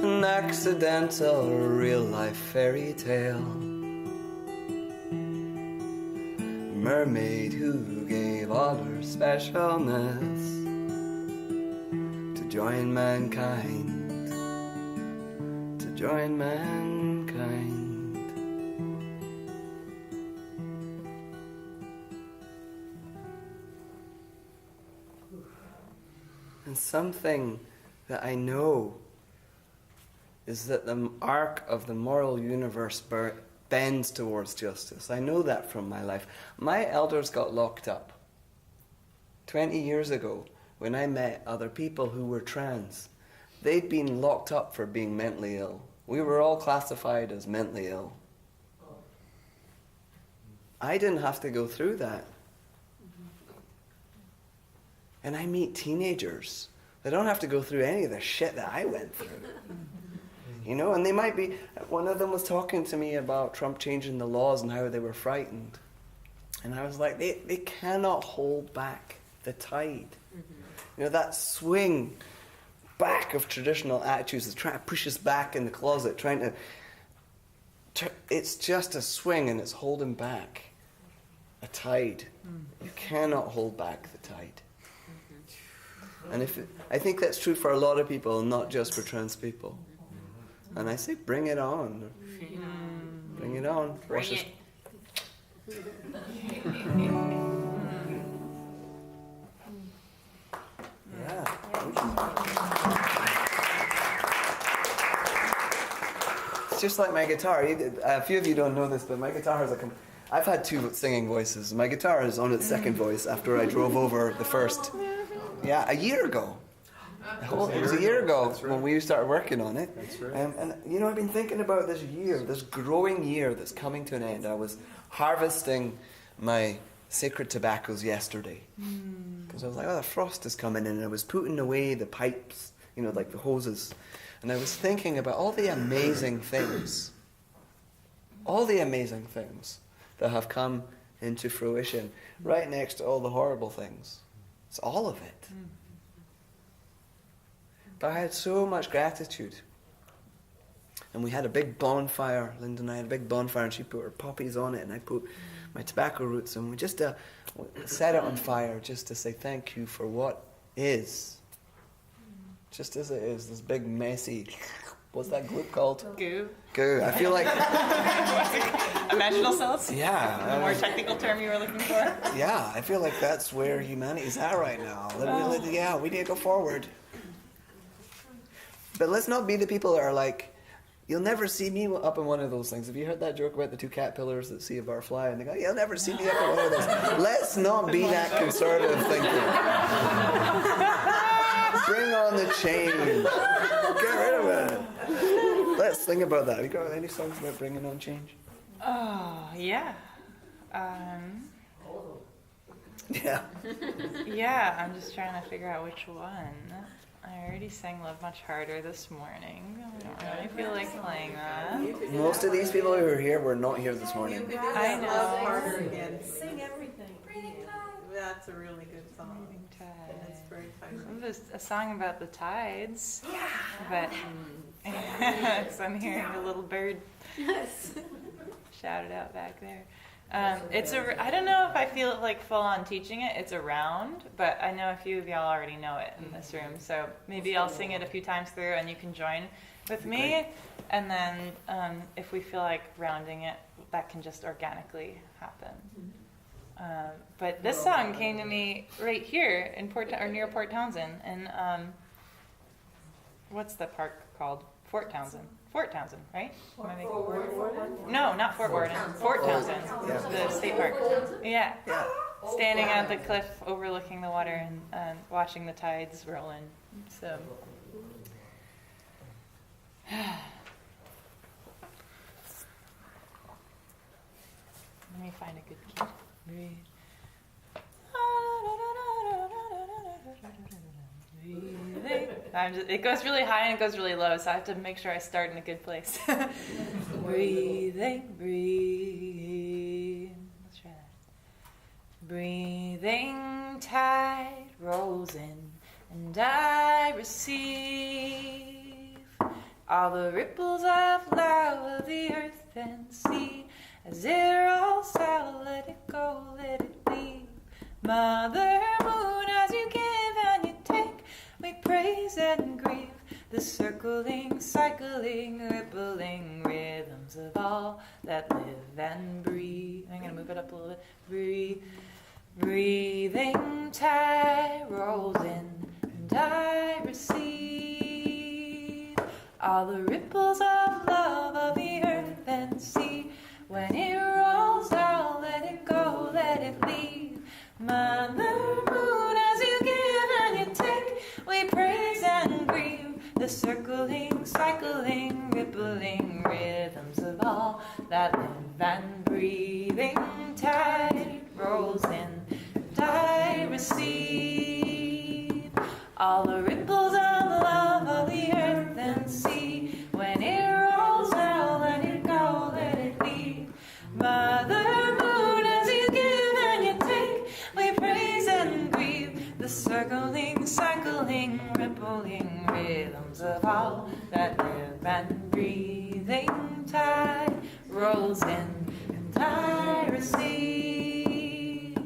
An accidental real-life fairy tale. mermaid who gave all her specialness to join mankind, to join mankind. And something that I know is that the arc of the moral universe bends towards justice. I know that from my life. My elders got locked up 20 years ago when I met other people who were trans. They'd been locked up for being mentally ill. We were all classified as mentally ill. I didn't have to go through that. And I meet teenagers that don't have to go through any of the shit that I went through. You know, and they might be, one of them was talking to me about Trump changing the laws and how they were frightened. And I was like, they cannot hold back the tide. You know, that swing back of traditional attitudes is trying to push us back in the closet, trying to, it's just a swing and it's holding back a tide. You cannot hold back the tide. And I think that's true for a lot of people, not just for trans people. And I say, bring it on. Bring it on. Bring it. Yeah. It's just like my guitar. A few of you don't know this, but my guitar has I've had two singing voices. My guitar is on its second voice after I drove over the first. Yeah, a year ago. It was a year ago when we started working on it. That's right. And you know, I've been thinking about this year, this growing year that's coming to an end. I was harvesting my sacred tobaccos yesterday. Because I was like, oh, the frost is coming in. And I was putting away the pipes, you know, like the hoses. And I was thinking about all the amazing things. All the amazing things that have come into fruition right next to all the horrible things. It's all of it. But I had so much gratitude. And we had a big bonfire. Linda and I had a big bonfire, and she put her poppies on it, and I put my tobacco roots, and we just set it on fire just to say thank you for what is. Just as it is, this big messy, what's that group called? Goo. Goo. I feel like... Imaginal cells? Yeah. The more technical term you were looking for? Yeah, I feel like that's where humanity's at right now. We need to go forward. But let's not be the people that are like, you'll never see me up in one of those things. Have you heard that joke about the two caterpillars that see a butterfly and they go, you'll never see me up in one of those? Let's not be that conservative thinking. Bring on the change. Get rid of it. Let's think about that. Have you got any songs about bringing on change? Oh, yeah. Yeah. Yeah, I'm just trying to figure out which one. I already sang Love Much Harder this morning. I don't really feel like playing that. Most of these people who are here were not here this morning. I know. Love harder again. Sing everything. That's a really good song. And it's very fun. There's a song about the tides. Yeah. But so I'm hearing a little bird shout it out back there. I don't know if I feel like full on teaching it. It's around, but I know a few of y'all already know it in this room. So maybe I'll sing it a few times through and you can join with me. And then if we feel like rounding it, that can just organically happen. But this song came to me right here in near Port Townsend. And what's the park called? Fort Townsend, right? No, not Fort Worden. Fort Townsend, the state park. Yeah. Standing at the cliff overlooking the water and watching the tides roll in. So. Let me find a good key. It goes really high and it goes really low, so I have to make sure I start in a good place. Breathing, breathe. Let's try that. Breathing tide rolls in, and I receive all the ripples of love of the earth and sea. As it rolls out, let it go, let it Mother Moon, as you give and you take, we praise and grieve the circling, cycling, rippling rhythms of all that live and breathe. I'm going to move it up a little bit. Breathing tide rolls in and I receive all the ripples of love of the earth and sea. When it rolls out, let it go, let it leave. Mother Moon, as you give and you take, we praise and grieve the circling, cycling, rippling rhythms of all that live and breathing tide rolls in and I receive all the ripples of love of the earth and sea. When it rolls out, let it go, let it leave. Mother Moon, as you give and you take, we praise and grieve the circling, cycling, rippling rhythms of all that live and breathing tide rolls in and I receive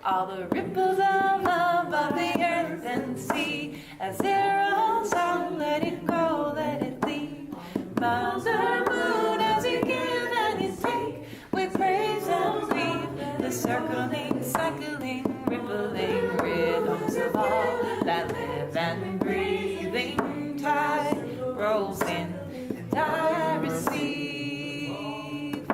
all the ripples of love of the earth and sea. As it rolls out, let it go, let it leave. Mother Moon, as you give and you take, we praise and grieve the circling, cycling, rippling rhythms of all that live and breathing tide rolls in and I receive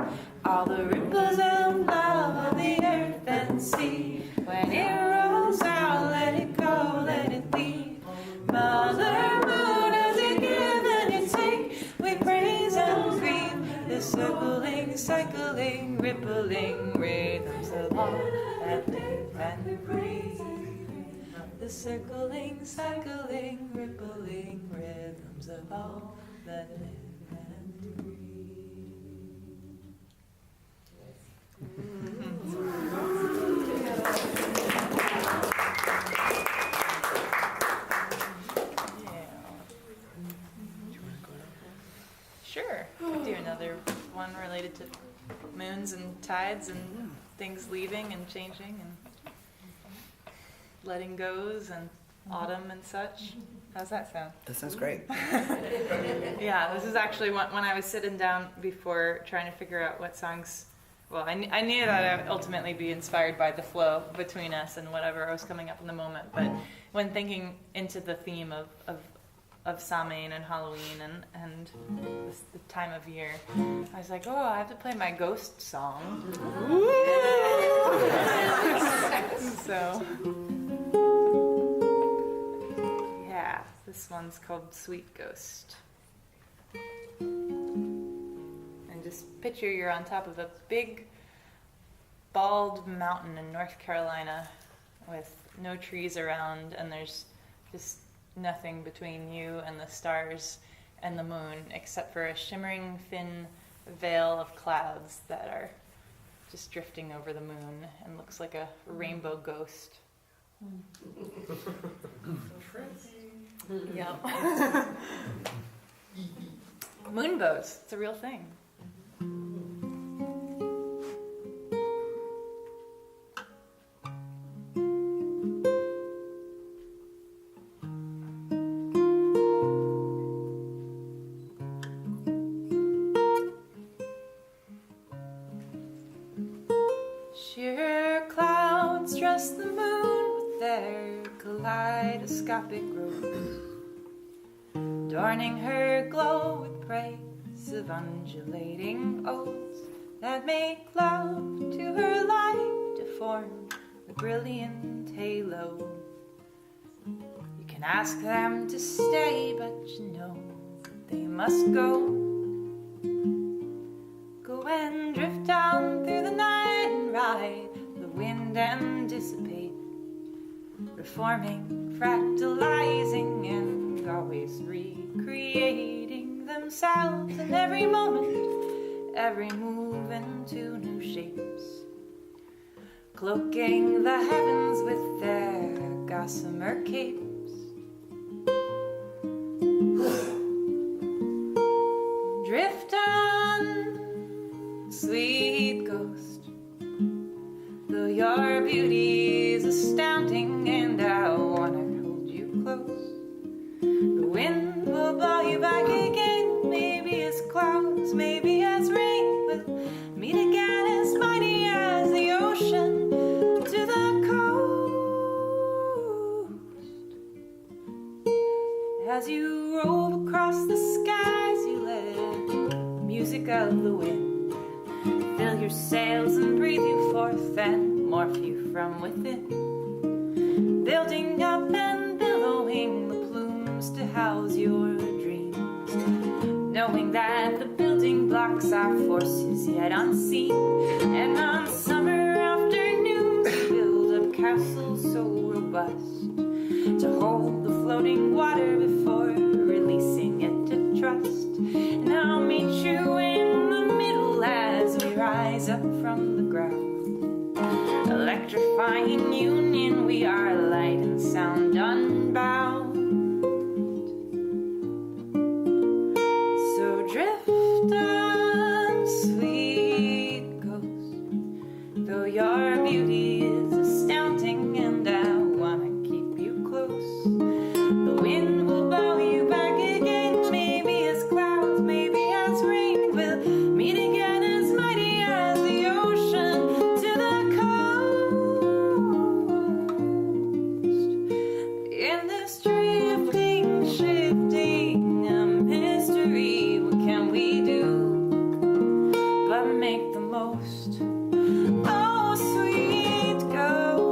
all the ripples of love of the earth and sea. When it rolls out, let it go, let it leave. Mother Moon, as you give and you take, we praise and grieve the circling, cycling, rippling rhythms of all that live and breathe. The circling, cycling, rippling rhythms of all that live and breathe. Sure, we can do another one related to moons and tides and things leaving and changing and letting goes and autumn and such. How's that sound? That sounds great. Yeah, this is actually when I was sitting down before trying to figure out what songs. Well, I knew that I would ultimately be inspired by the flow between us and whatever was coming up in the moment. But when thinking into the theme of Samhain and Halloween and the time of year, I was like, oh, I have to play my ghost song. So, yeah, this one's called Sweet Ghost. And just picture you're on top of a big, bald mountain in North Carolina with no trees around, and there's just nothing between you and the stars and the moon except for a shimmering thin veil of clouds that are just drifting over the moon and looks like a rainbow ghost. Yep. Moonbows, it's a real thing. Sheer clouds dress the moon with their kaleidoscopic robes, adorning her glow with praise of undulating odes that make love to her light to form the brilliant halo. You can ask them to stay, but you know that they must go. Go and drift down through the night and ride the wind and dissipate, reforming, fractalizing, and always recreating themselves in every moment, every move into new shapes, cloaking the heavens with their gossamer capes. Drift on, sweet ghost, though your beauty's a astounding, and I wanna hold you close. The wind will blow you back again, maybe as clouds, maybe as rain. We'll meet again as mighty as the ocean to the coast. As you rove across the skies, you let the music of the wind fill your sails and breathe you forth and morph you from within, building up and billowing the plumes to house your dreams, knowing that the building blocks are forces yet unseen. And on summer afternoons we build up castles so robust to hold the floating water before releasing it to trust. And I'll meet you in the middle as we rise up from the ground, electrifying union, we are light and sound unbound. So drift on, sweet ghost, though your beauty is astounding, and I wanna keep you close. The wind will blow you back again, maybe as clouds, maybe as rain. We'll meet again as mighty as the ocean to the coast. In this drifting, shifting mystery, what can we do but make the most? Oh, sweet ghost.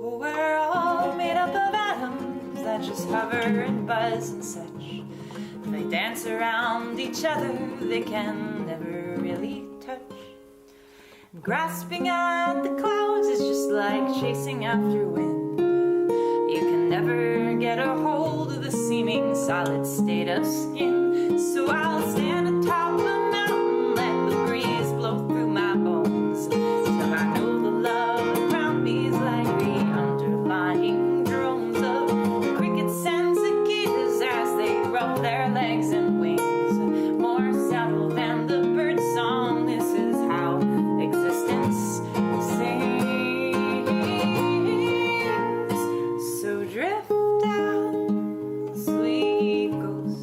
Oh, we're all made up of atoms that just hover and buzz and such. They dance around each other, they can never really touch. Grasping at the clouds is just like chasing after wind. You can never get a hold of the seeming solid state of skin. So I'll stand atop the mountain, let the breeze blow through my bones, till I know the love around me is like the underlying drones of the crickets and cicadas as they rub their legs and wings. More subtle than the bird song, this is how existence sings. So drift down, sweet ghost,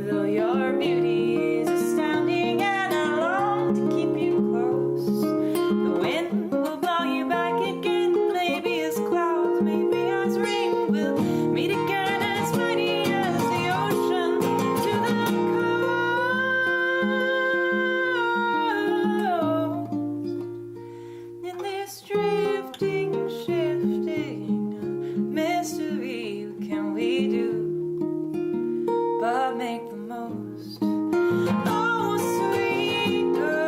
though your beauty is astounding, and I long to keep you close. The wind will blow you back again, maybe as clouds, maybe as rain. We'll meet again as mighty as the ocean to the coast. In this drifting, shifting mystery, what can we do but make the most? Oh, sweet ghost.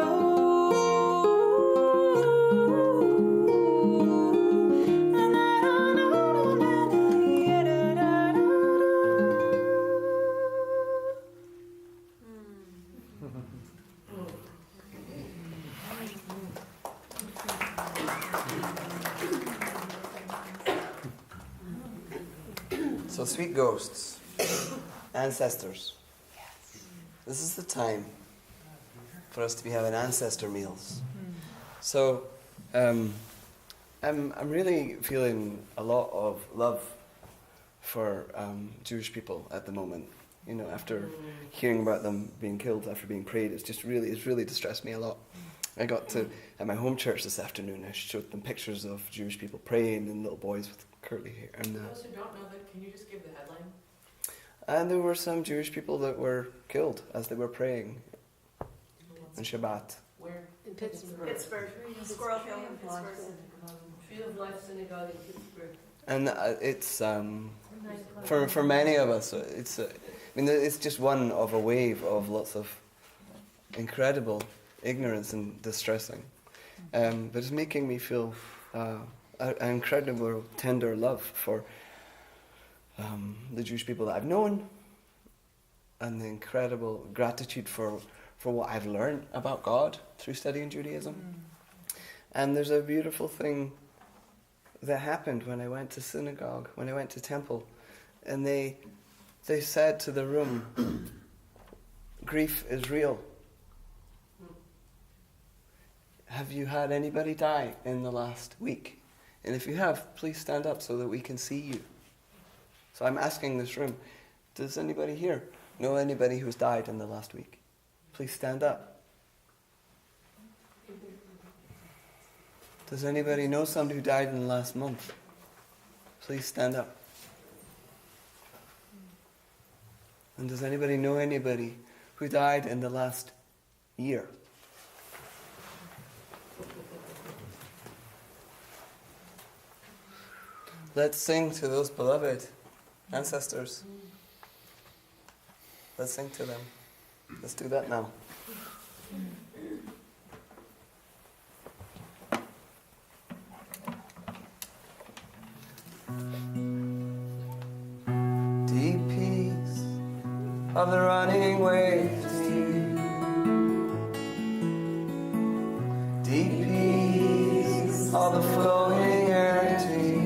So, sweet ghosts, ancestors. This is the time for us to be having ancestor meals. So, I'm really feeling a lot of love for Jewish people at the moment. You know, after hearing about them being killed after being prayed, it's really distressed me a lot. I got to, at my home church this afternoon, I showed them pictures of Jewish people praying and little boys with curly hair. And, Those who don't know that, can you just give the headline? and there were some Jewish people that were killed as they were praying on Shabbat. Where? In Pittsburgh. Squirrel Hill in Pittsburgh. Tree of Life Synagogue in Pittsburgh. And it's for many of us, it's just one of a wave of lots of incredible ignorance and distressing, but it's making me feel an incredible tender love for the Jewish people that I've known, and the incredible gratitude for what I've learned about God through studying Judaism. And there's a beautiful thing that happened when I went to synagogue, when I went to temple, and they said to the room, grief is real. Have you had anybody die in the last week? And if you have, please stand up so that we can see you. So I'm asking this room, does anybody here know anybody who's died in the last week? Please stand up. Does anybody know somebody who died in the last month? Please stand up. And does anybody know anybody who died in the last year? Let's sing to those beloved ancestors. Let's sing to them. Let's do that now. Deep peace of the running waves, deep peace of the flowing air to you.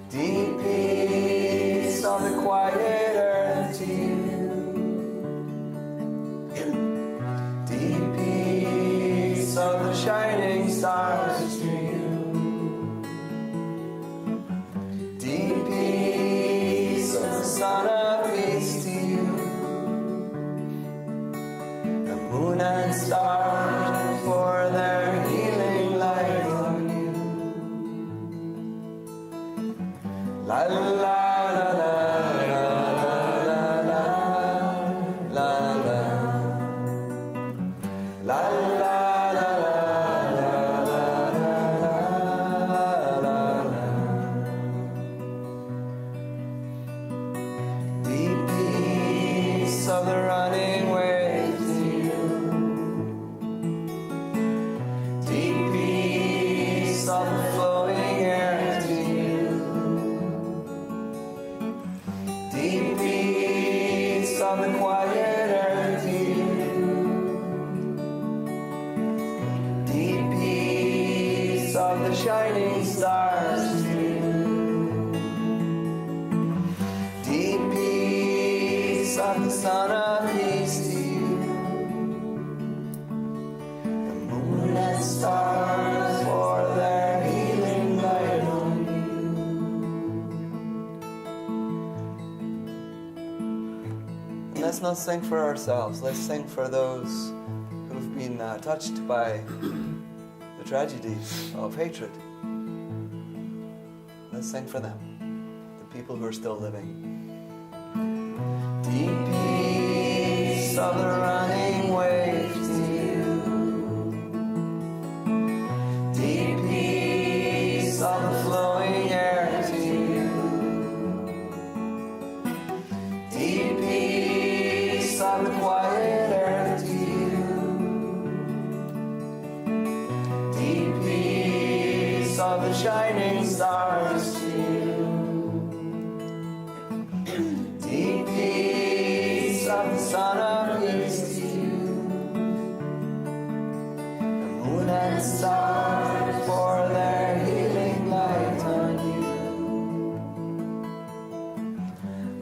Deep peace of the quiet earth to you. Deep peace of the shining stars to you. Deep peace of the sun of peace to you. The moon and stars pour their healing light on you. La la la la la la la la la la la la. Deep peace of the running waves to you. Deep peace of the flowing air to you. Deep peace of the quiet earth to you. Deep peace of the shining stars to you. Deep peace of the sun of peace to you. The moon and stars pour their healing light on you. And let's not sing for ourselves. Let's sing for those who've been touched by the tragedies of hatred. Let's sing for them, the people who are still living. Deep peace of the running waves to you. Deep peace of the flowing air to you. Deep peace of the quiet earth to you. Deep peace of the shining stars to you. Deep peace of the sun of peace to you. The moon and stars pour their healing light on you.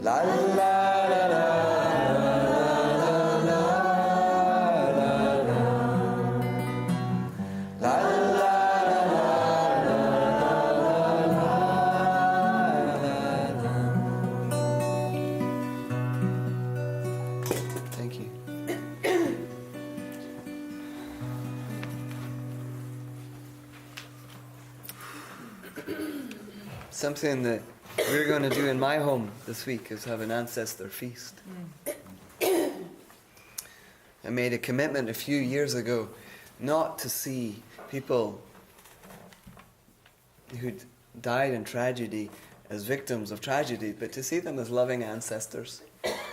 La la la la la la la la la la. Thank you. Something that we're going to do in my home this week is have an ancestor feast. I made a commitment a few years ago not to see people who died in tragedy as victims of tragedy, but to see them as loving ancestors,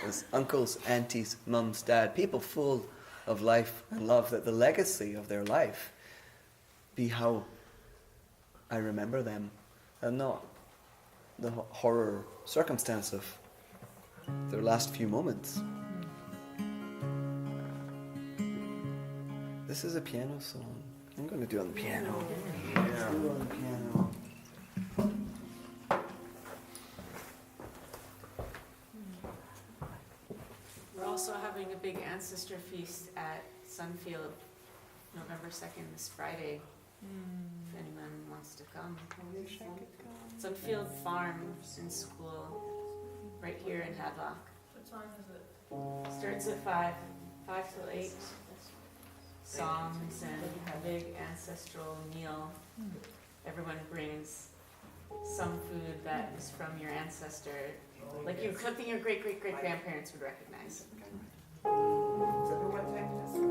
as uncles, aunties, mums, dad, people full of life and love, that the legacy of their life be how I remember them and not the horror circumstance of their last few moments. This is a piano song. I'm going to do it on the piano. Yeah. Do it on the piano. We're also having a big ancestor feast at Sunfield, November 2nd, this Friday, if anyone wants to come. Sunfield Farm in school, right here in Hadlock. What time is it? Starts at 5 till 8. Songs and a big ancestral meal. Everyone brings some food that is from your ancestor, like something your great-great-great-grandparents would recognize. What time is it?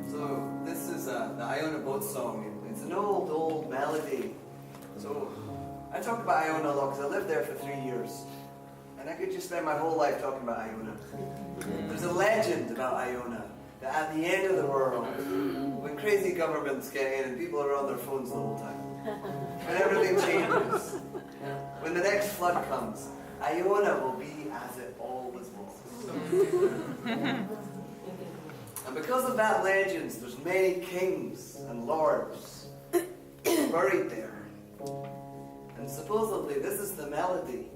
So this is the Iona boat song. It's an old melody. So I talk about Iona a lot because I lived there for 3 years. And I could just spend my whole life talking about Iona. There's a legend about Iona that at the end of the world, when crazy governments get in and people are on their phones the whole time, when everything changes, when the next flood comes, Iona will be as it always was. And because of that legend, there's many kings and lords buried there. And supposedly this is the melody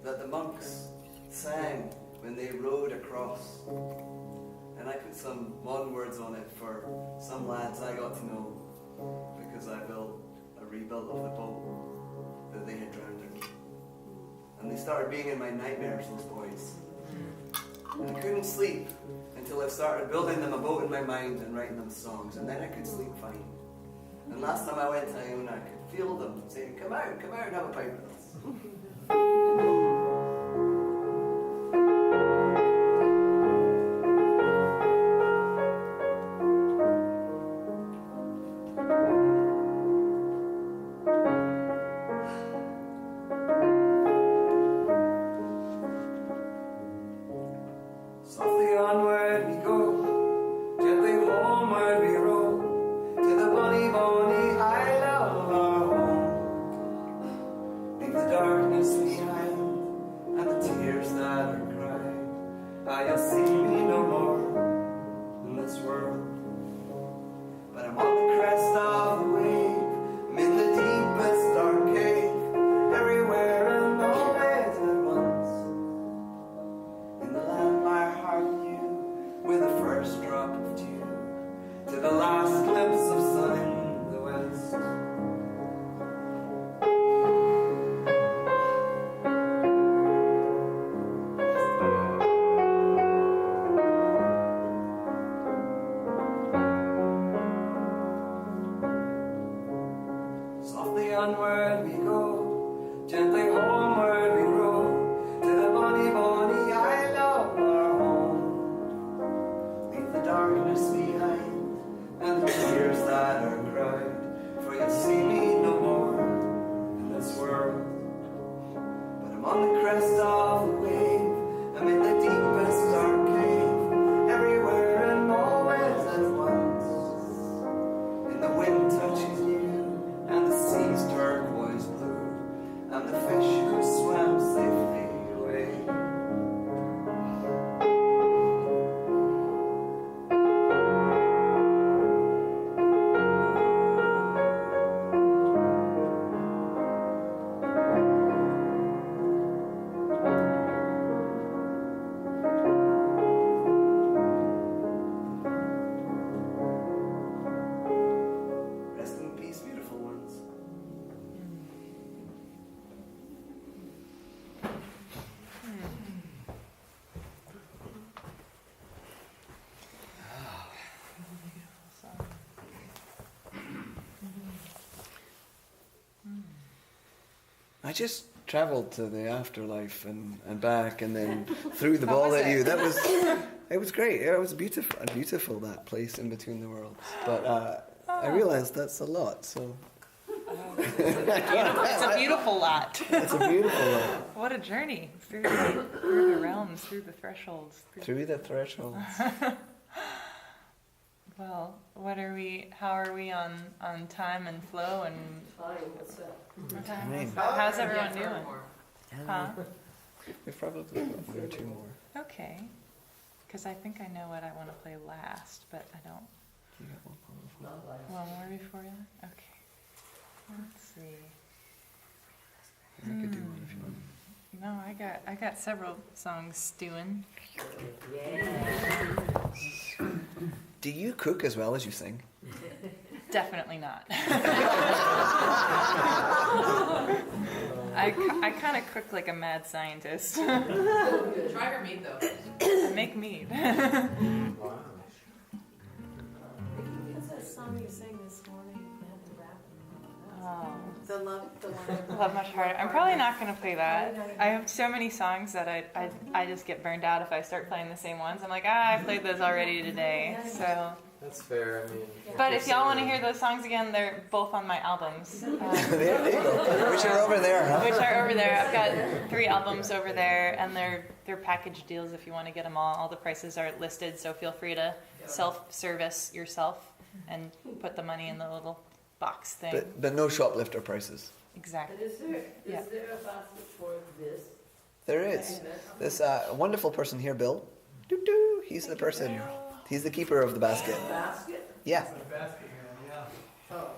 that the monks sang when they rowed across. And I put some modern words on it for some lads I got to know because I built a rebuild of the boat that they had drowned in. And they started being in my nightmares, those boys. And I couldn't sleep until I started building them a boat in my mind and writing them songs, and then I could sleep fine. And last time I went to Iona, I could feel them saying, come out and have a pint with us. Softly onward we go, gently homeward we roll, to the bonny isle of our home. Leave the darkness behind, and the tears that are cried. You'll see me no more in this world. But I'm on the crest of the wave, I'm in the deepest dark cave, everywhere and always at once. In the land my heart knew, with the first drop of dew, to the last glimpse of sun in the west. Softly onward we go, gently homeward we row, to the bonny isle of our home. Leave the darkness behind, and the tears that are cried, for you'll see me no more in this world. But I'm on the crest of the wave, I'm in the deepest dark cave, everywhere and always at once. And the wind touches you, and the sea's turquoise blue, and the fish who swam safely away. Rest in peace, beautiful ones. I just travelled to the afterlife and back, and then threw the ball at you. It was great. It was beautiful that place in between the worlds. But I realised that's a lot. So It's a beautiful lot. It's a beautiful lot. What a journey through the realms, through the thresholds. Through the thresholds. Well, how are we on time and flow and Time. how's everyone doing? Huh? We've probably got one or two more. Okay. Because I think I know what I want to play last, but I don't. You got one more. One more before that? Okay. Let's see. I could do one if you want. No, I got several songs stewing. Do you cook as well as you sing? Definitely not. I kind of cook like a mad scientist. Try her meat though. I make meat. What's that song you sang this morning? You had to rap it. Oh. The one. Love Much Harder. I'm probably not going to play that. I have so many songs that I just get burned out if I start playing the same ones. I'm like, I played those already today. So. That's fair. I mean, But if y'all want to hear those songs again, they're both on my albums. There you go. Which are over there, huh? Which are over there. I've got 3 albums over there, and they're package deals if you want to get them all. All the prices are listed, so feel free to self-service yourself and put the money in the little box thing. But no shoplifter prices. Exactly. But is there Yeah. a basket for this? There is. This wonderful person here, Bill. Doo-doo. He's the person. He's the keeper of the basket. Basket? Yeah. Oh.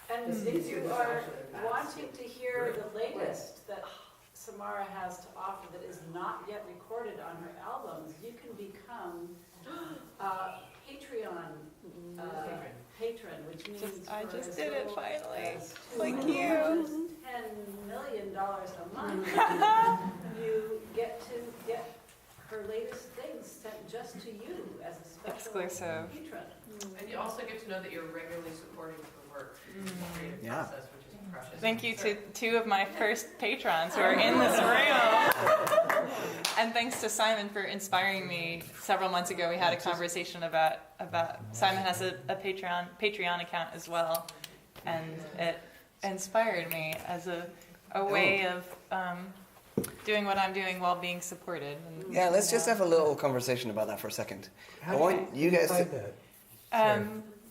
And if you are wanting to hear the latest that Samara has to offer that is not yet recorded on her albums, you can become a Patreon patron, which means I for just as did it little finally. as Thank you. $10 million a month, you get to get her latest things sent just to you as a special Exclusive. patron. And you also get to know that you're regularly supporting her work through the creative Yeah. process, which is precious. Thank you to 2 of my first patrons who are in this room. And thanks to Simon for inspiring me. Several months ago, we had a conversation about Simon has a Patreon account as well, and it inspired me as a way of doing what I'm doing while being supported. And, Yeah, let's just have a little conversation about that for a second. I want you guys to... that?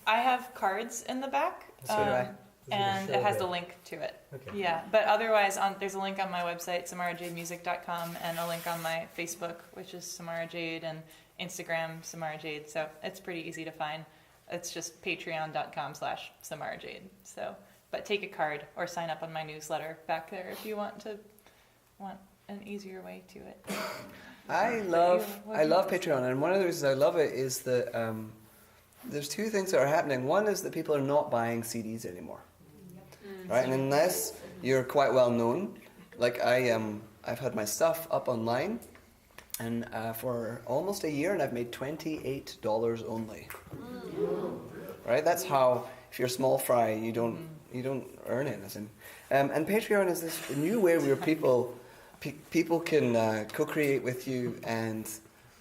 I have cards in the back. So do I. And it has the link to it. Okay. Yeah, but otherwise, there's a link on my website, samarajademusic.com, and a link on my Facebook, which is Samara Jade, and Instagram, Samara Jade. So it's pretty easy to find. It's just patreon.com/Samara Jade. So, but take a card or sign up on my newsletter back there if you want an easier way to it. I love Patreon, and one of the reasons I love it is that there's 2 things that are happening. One is that people are not buying CDs anymore, right? And unless you're quite well known, like I've had my stuff up online, and for almost a year, and I've made $28 only. Right? That's how, if you're small fry, you don't earn anything. And Patreon is this new way where people can co-create with you, and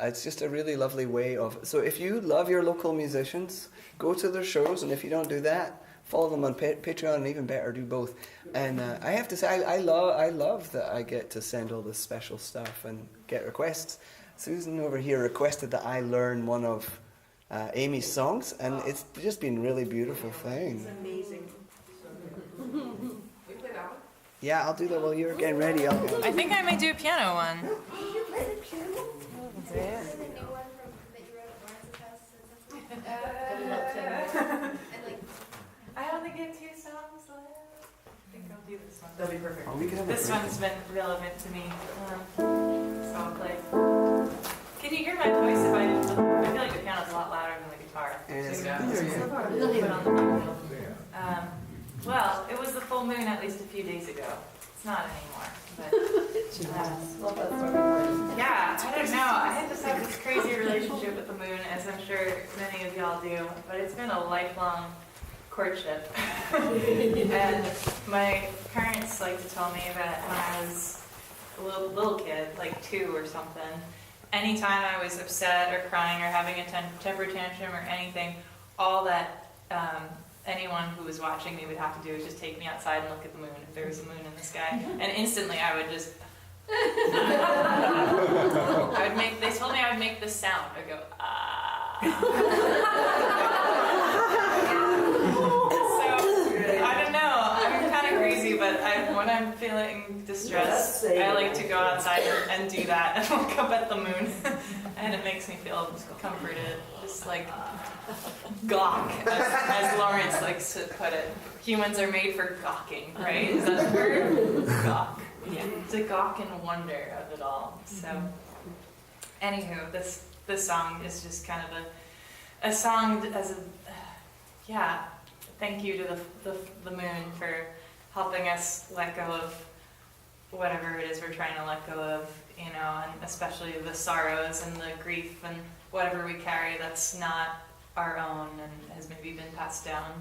it's just a really lovely way of... So if you love your local musicians, go to their shows, and if you don't do that, follow them on Patreon, and even better, do both. And I have to say, I love that I get to send all this special stuff and get requests. Susan over here requested that I learn one of Amy's songs, and it's just been a really beautiful thing. It's amazing. We play that one? Yeah, I'll do that while you're getting ready. I'll go. I think I may do a piano one. Did you play the piano? Is there the new one that you wrote at Lawrence's house? And like, I only get 2 songs left. I think I'll do this one. That'd be perfect. Oh, we can have a This break. one's been relevant to me. So I'll play. Can you hear my voice if I feel like the piano's a lot louder than the guitar. Yes. We'll leave it on the piano. Well, it was the full moon at least a few days ago. It's not anymore. But, yeah, I don't know. I just have this crazy relationship with the moon, as I'm sure many of y'all do. But it's been a lifelong courtship. And my parents like to tell me that when I was a little kid, like 2 or something, anytime I was upset or crying or having a temper tantrum or anything, all that anyone who was watching me would have to do is just take me outside and look at the moon if there was a moon in the sky, and instantly I would just. They told me I would make this sound. I'd go ah. So I don't know. I'm kind of crazy, but when I'm feeling distressed, I like to go outside and do that and look up at the moon, and it makes me feel comforted. Just like gawk, as Lawrence likes to put it. Humans are made for gawking, right? Is that the word? Gawk. Yeah. To gawk and wonder of it all. So, anywho, this song is just kind of a song as a thank you to the moon for helping us let go of whatever it is we're trying to let go of, and especially the sorrows and the grief and whatever we carry that's not our own and has maybe been passed down.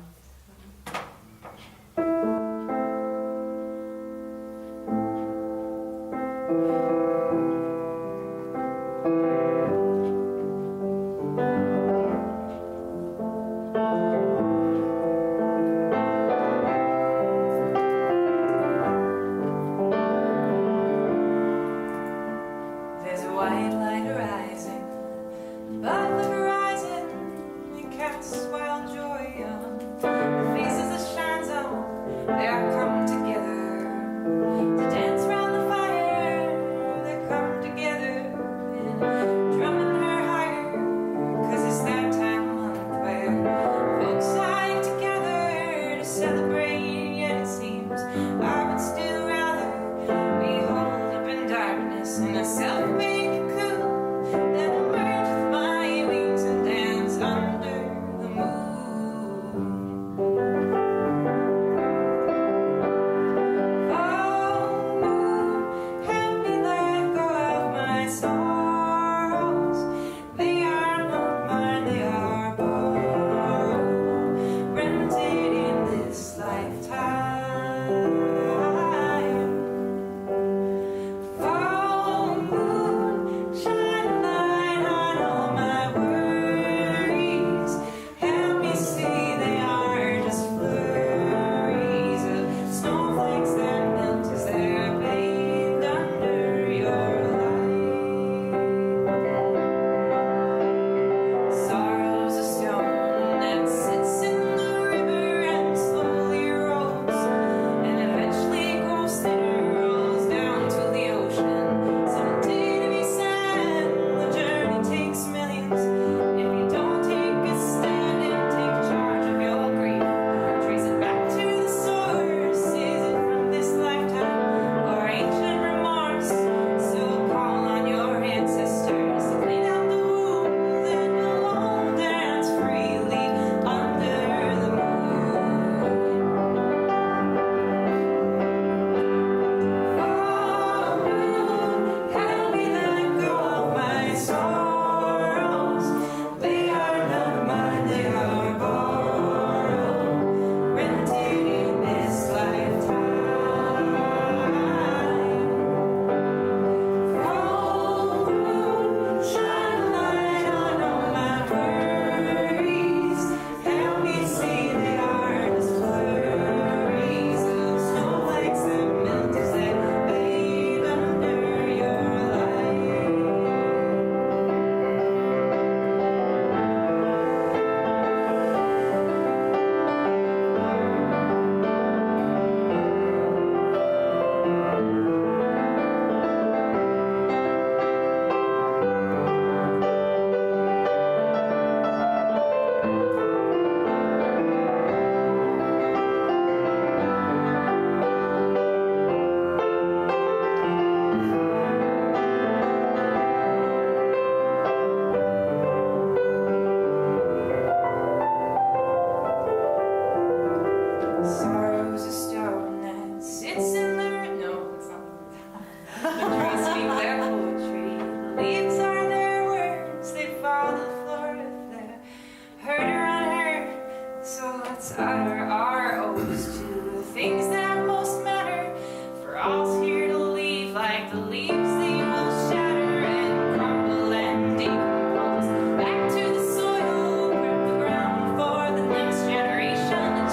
Back to the soil, prep the ground for the next generation.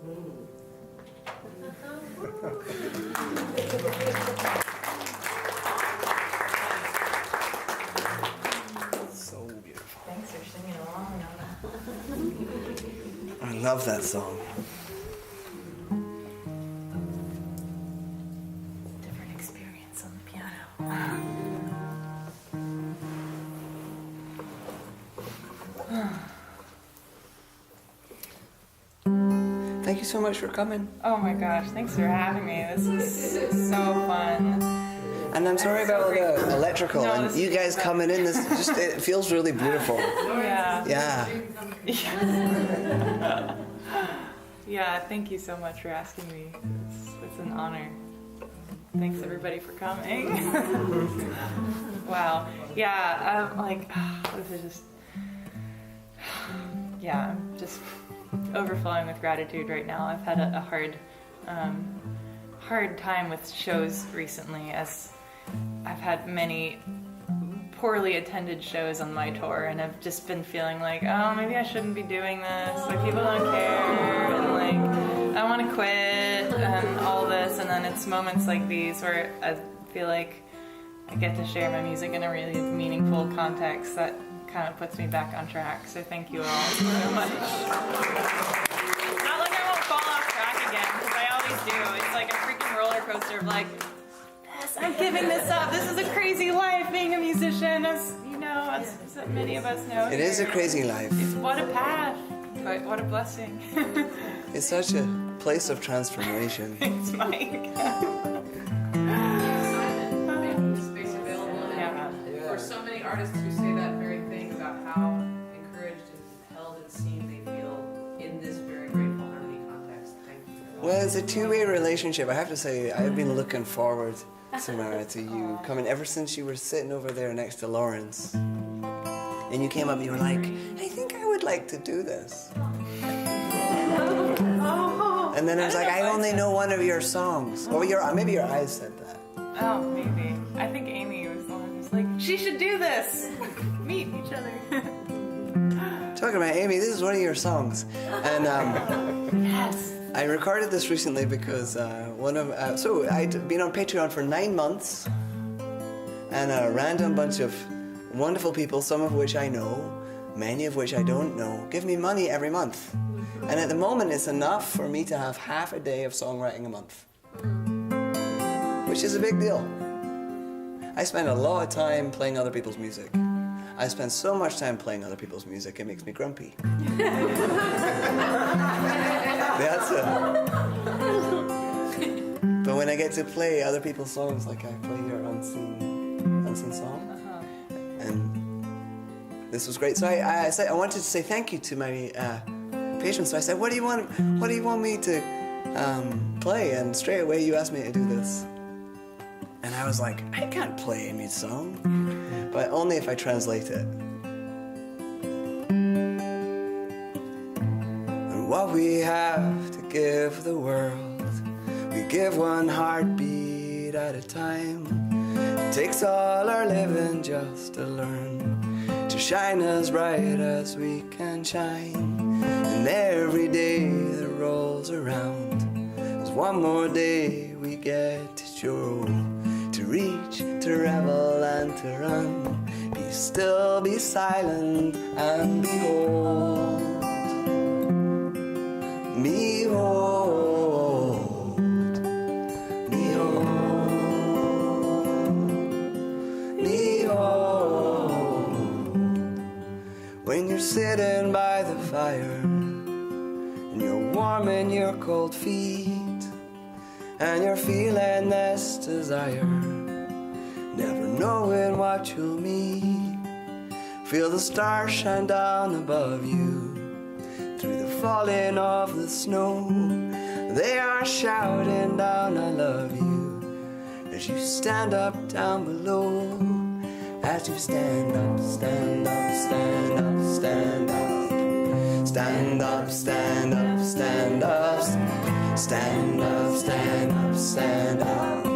So beautiful. Thanks for singing along on that. I love that song. Different experience on the piano. Thank you so much for coming. Oh my gosh, thanks for having me. This is so fun. And I'm sorry about all the electrical No, and this you is guys coming in. This just it feels really beautiful. Yeah. Yeah. Yeah, thank you so much for asking me. It's an honor. Thanks everybody for coming. Wow. Yeah, this is just, yeah, I'm just overflowing with gratitude right now. I've had a hard time with shows recently, as I've had many poorly attended shows on my tour, and I've just been feeling like, oh, maybe I shouldn't be doing this. Like, people don't care, and like, I want to quit, and all this. And then it's moments like these where I feel like I get to share my music in a really meaningful context that kind of puts me back on track. So thank you all so much. It's not like I won't fall off track again, because I always do. It's like a freaking roller coaster of like, I'm giving this up. This is a crazy life, being a musician, as you know, as so many of us know. It is a crazy life. What a path, but what a blessing. It's such a place of transformation. Thanks, Mike. Making space available, and for so many artists who say that very thing about how encouraged and held and seen they feel in this very grateful harmony context. Thank you. Well, it's a two-way relationship. I have to say, I've been looking forward, Samara, to you coming ever since you were sitting over there next to Lawrence. And you came up and you were like, I think I would like to do this. And then I was like, I only know one of your songs. Or maybe your eyes said that. Oh, maybe. I think Amy was the one who was like, she should do this. Meet each other. Talking about Amy, this is one of your songs. And Yes. I recorded this recently because so I'd been on Patreon for 9 months, and a random bunch of wonderful people, some of which I know, many of which I don't know, give me money every month. And at the moment it's enough for me to have half a day of songwriting a month, which is a big deal. I spend a lot of time playing other people's music. I spend so much time playing other people's music, it makes me grumpy. That's it. But when I get to play other people's songs, like I play your unseen song, and this was great. So I said I wanted to say thank you to my patrons. So I said, what do you want me to play? And straight away you asked me to do this, and I was like, I can't play Amy's song, but only if I translate it. What we have to give the world, we give one heartbeat at a time. It takes all our living just to learn to shine as bright as we can shine. And every day that rolls around is one more day we get to show, to reach, to revel and to run. Be still, be silent and behold. Behold, behold, behold. When you're sitting by the fire and you're warming your cold feet and you're feeling this desire, never knowing what you'll meet, feel the stars shine down above you. Through the falling of the snow, they are shouting down, I love you, as you stand up down below. As you stand up, stand up, stand up, stand up. Stand up, stand up, stand up. Stand up, stand up, stand up.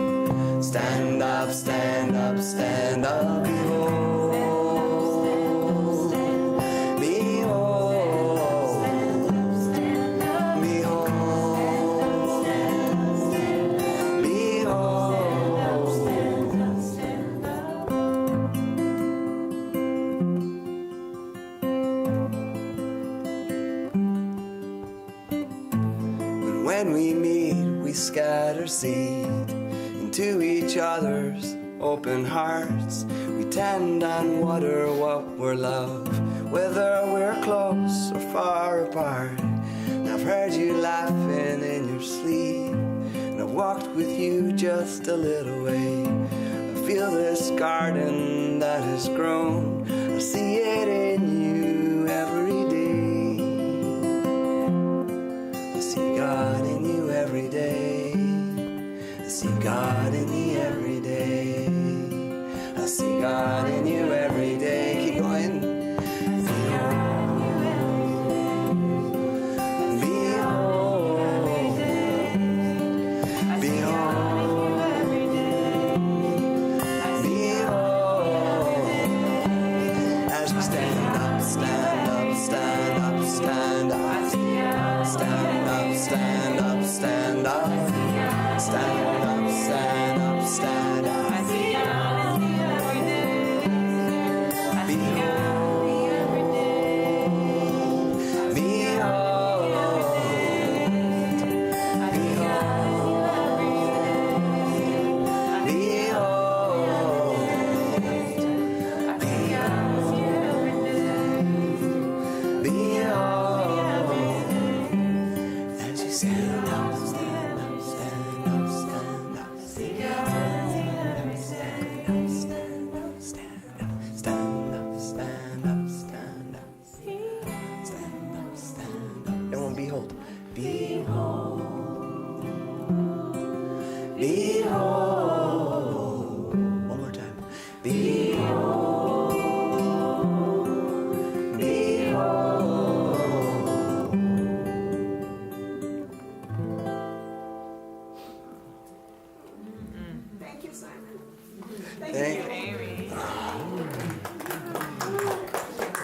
Stand up, stand up, stand up. Behold. Behold. when we meet, we scatter seed into each other's open hearts. We tend and water what we're love, whether we're close or far apart. And I've heard you laughing in your sleep, and I've walked with you just a little way. I feel this garden that has grown, I see it in you every day. I see God in you every day. I see God in you every day. I see God in you every day. Keep going.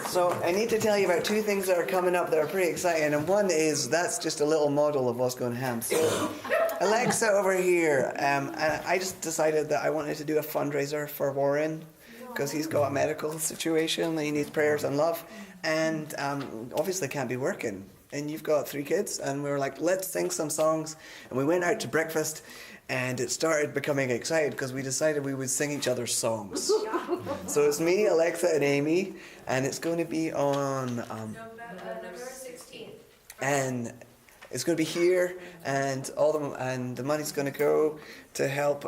So I need to tell you about two things that are coming up that are pretty exciting, and one is that's just a little model of what's going to happen. So Alexa over here, and I just decided that I wanted to do a fundraiser for Warren because he's got a medical situation and he needs prayers and love, and obviously can't be working. And you've got 3 kids, and we were like, let's sing some songs, and we went out to breakfast. And it started becoming excited because we decided we would sing each other's songs. So it's me, Alexa, and Amy, and it's going to be on November 16th. and it's going to be here, and the money's going to go to help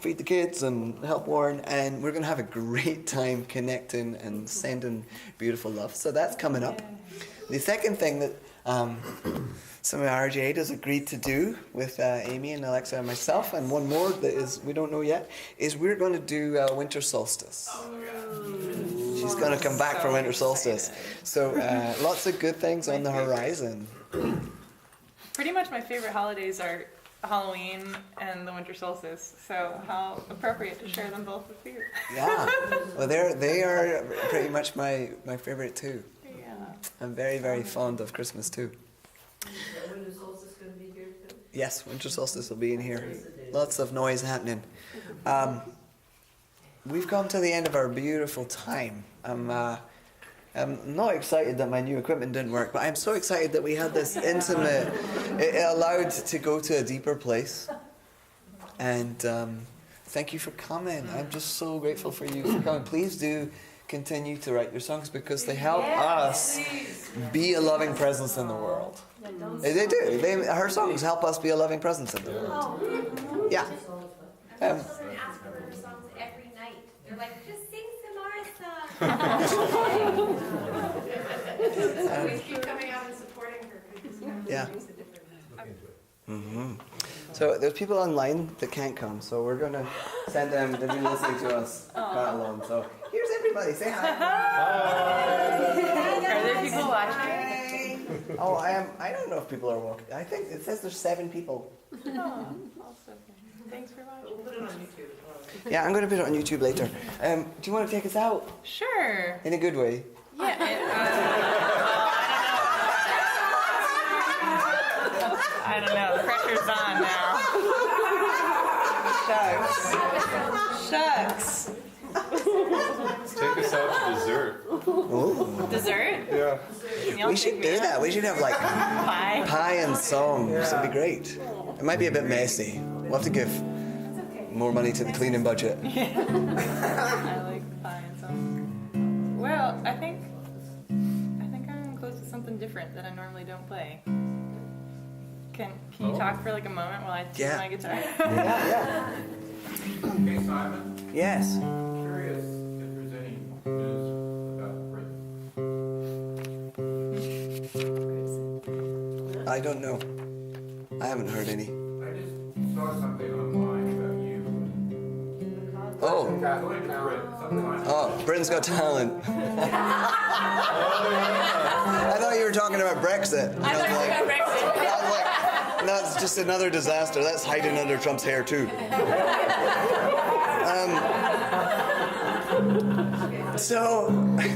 feed the kids and help Warren, and we're going to have a great time connecting and sending beautiful love. So that's coming up. The second thing that Samara Jade has agreed to do with Amy and Alexa and myself, and one more that is we don't know yet, is we're going to do winter solstice. She's going to come back for winter solstice. So lots of good things on the horizon. Pretty much my favorite holidays are Halloween and the winter solstice. So how appropriate to share them both with you. Yeah, well they are pretty much my favorite too. Yeah. I'm very, very fond of Christmas too. Winter solstice going to be here too? Yes, winter solstice will be in here. Lots of noise happening. We've come to the end of our beautiful time. I'm not excited that my new equipment didn't work, but I'm so excited that we had this intimate. It allowed to go to a deeper place. And thank you for coming. I'm just so grateful for you for coming. Please do continue to write your songs because they help us be a loving presence in the world. They do. Her songs help us be a loving presence in the world. Yeah. Children ask for her songs every night. They're like, just sing Samara's song. We keep coming out and supporting her. Yeah. Mm-hmm. So there's people online that can't come, so we're going to send them, they've been listening to us quite along. So here's everybody, say hi. Are there people watching? Hi. Oh, I don't know if people are walking. I think it says there's 7 people. Oh, awesome. Thanks for watching. We'll put it on YouTube as well. Yeah, I'm going to put it on YouTube later. Do you want to take us out? Sure. In a good way? Yeah. I don't know. The pressure's on now. Shucks. Shucks. Take us out to dessert. Oh, Dessert? Yeah. Y'all we take should me do out. that. We should have like Pie. pie and songs. It'd be great. It might be a bit messy. We'll have to give more money to the cleaning budget. I like pie and some. Well, I think I'm close to something different that I normally don't play. Can you talk for like a moment while I tune Yeah. my guitar? Yeah. Hey Simon, Yes. curious if there's any news about Britain. I don't know. I haven't heard any. I just saw something online about you. Oh. Going to Britain, something like that. Oh, Britain's Got Talent. I thought you were talking about Brexit. I was like, that's just another disaster. That's hiding under Trump's hair too. So,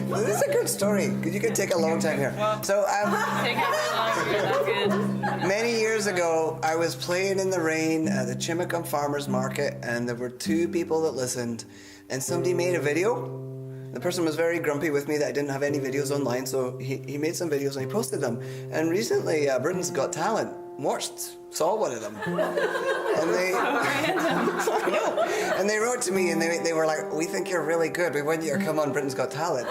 this is a good story, because you could take a long time here. So, Take it for longer. That's good. many years ago, I was playing in the rain at the Chimicum Farmers Market, and there were two people that listened, and somebody made a video. The person was very grumpy with me that I didn't have any videos online, so he made some videos and he posted them. And recently, Britain's Got Talent saw one of them. And they, I know. And they wrote to me and they were like, "We think you're really good. We want you to come on Britain's Got Talent."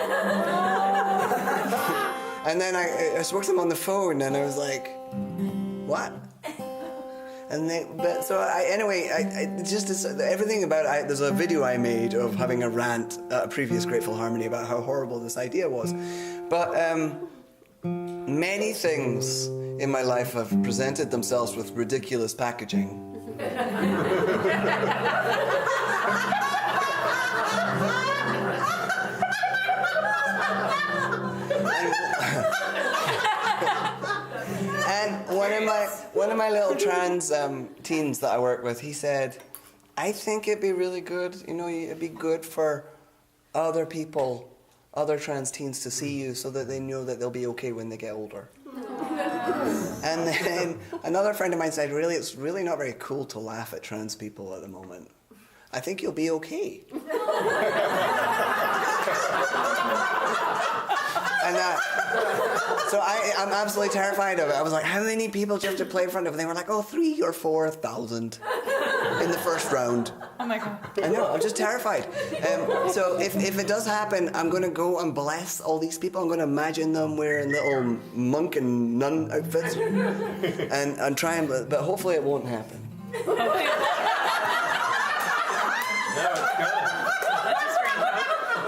And then I spoke to them on the phone and I was like, "What?" And everything about there's a video I made of having a rant at a previous Grateful Harmony about how horrible this idea was. But many things in my life have presented themselves with ridiculous packaging. And one of my little trans teens that I work with, he said, "I think it'd be really good, it'd be good for other people, other trans teens to see you so that they know that they'll be okay when they get older." And then another friend of mine said, "It's really not very cool to laugh at trans people at the moment. I think you'll be okay." And so I'm absolutely terrified of it. I was like, "How many people do you have to play in front of?" And they were like, 3,000 or 4,000 in the first round. Oh my god. I know, I'm just terrified. So if it does happen, I'm going to go and bless all these people. I'm going to imagine them wearing little monk and nun outfits and try and, but hopefully it won't happen.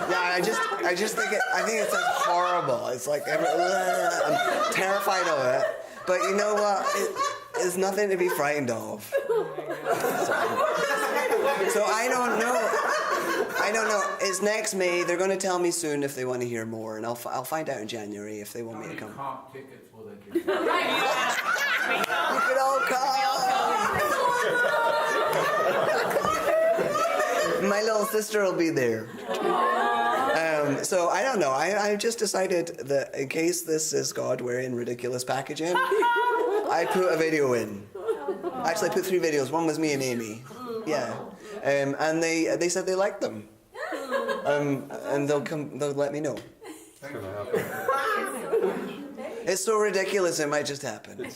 Yeah, I just think I think it's like horrible. It's like I'm terrified of it. But you know what? It's nothing to be frightened of. So I don't know. It's next May. They're going to tell me soon if they want to hear more, and I'll find out in January if they want me to come. How many comp tickets will they give you? You could all come. My little sister will be there. So I don't know. I just decided that in case this is God wearing ridiculous packaging, I put a video in. Actually, I put 3 videos. One was me and Amy. Yeah. And they said they liked them. And they'll let me know. It's so ridiculous it might just happen. But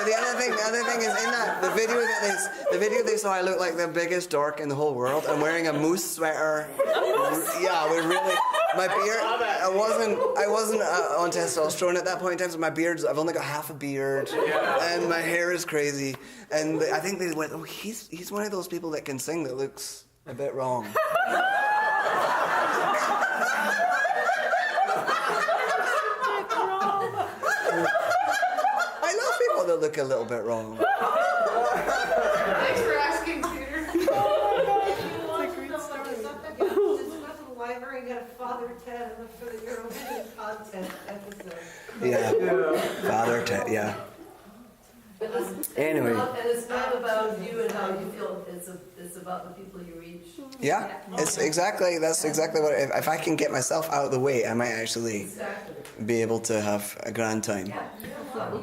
the other thing is in that the video they saw, I look like the biggest dork in the whole world. I'm wearing a moose sweater. Yeah, we're really. My beard. I wasn't on testosterone at that point in time. So my beard's. I've only got half a beard, and my hair is crazy. And I think they went, "Oh, he's one of those people that can sing that looks a bit wrong." I love people that look a little bit wrong. Thanks for asking, Peter. Library got a Father Ted for the Eurovision contest episode. Yeah. Father Ted, yeah. But listen, Anyway. And it's not about you and how you feel, it's about the people you reach. Yeah, that's exactly what, if I can get myself out of the way, I might actually be able to have a grand time.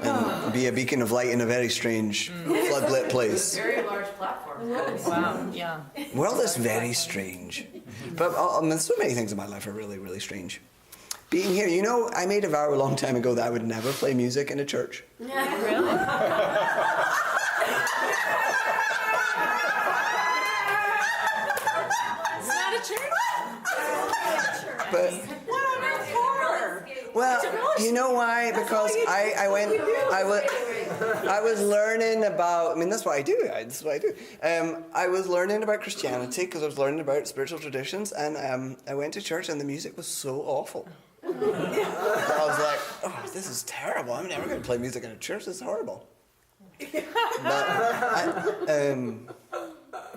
And be a beacon of light in a very strange, floodlit place. Very large platform. Wow, yeah. World is very strange. But so many things in my life are really, really strange. Being here, you know, I made a vow a long time ago that I would never play music in a church. Really? It's not a church? But well, you know why? Because I was learning about. I mean, that's what I do. That's what I do. I was learning about Christianity because I was learning about spiritual traditions, and I went to church, and the music was so awful. I was like, oh, this is terrible. I'm never going to play music in a church. This is horrible. But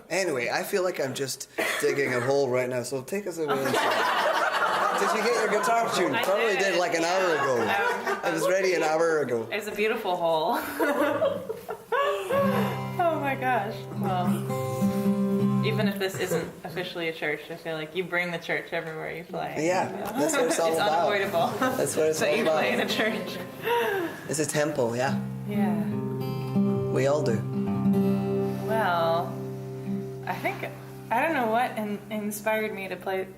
anyway, I feel like I'm just digging a hole right now. So take us away. Did you get your guitar tuned? Probably did like an hour ago. I was ready an hour ago. It's a beautiful hole. Oh my gosh. Well, even if this isn't officially a church, I feel like you bring the church everywhere you play. Yeah, that's what it's all about. It's unavoidable. That's what it's that all you about. play in a church. It's a temple, yeah. Yeah. We all do. Well, I don't know what inspired me to play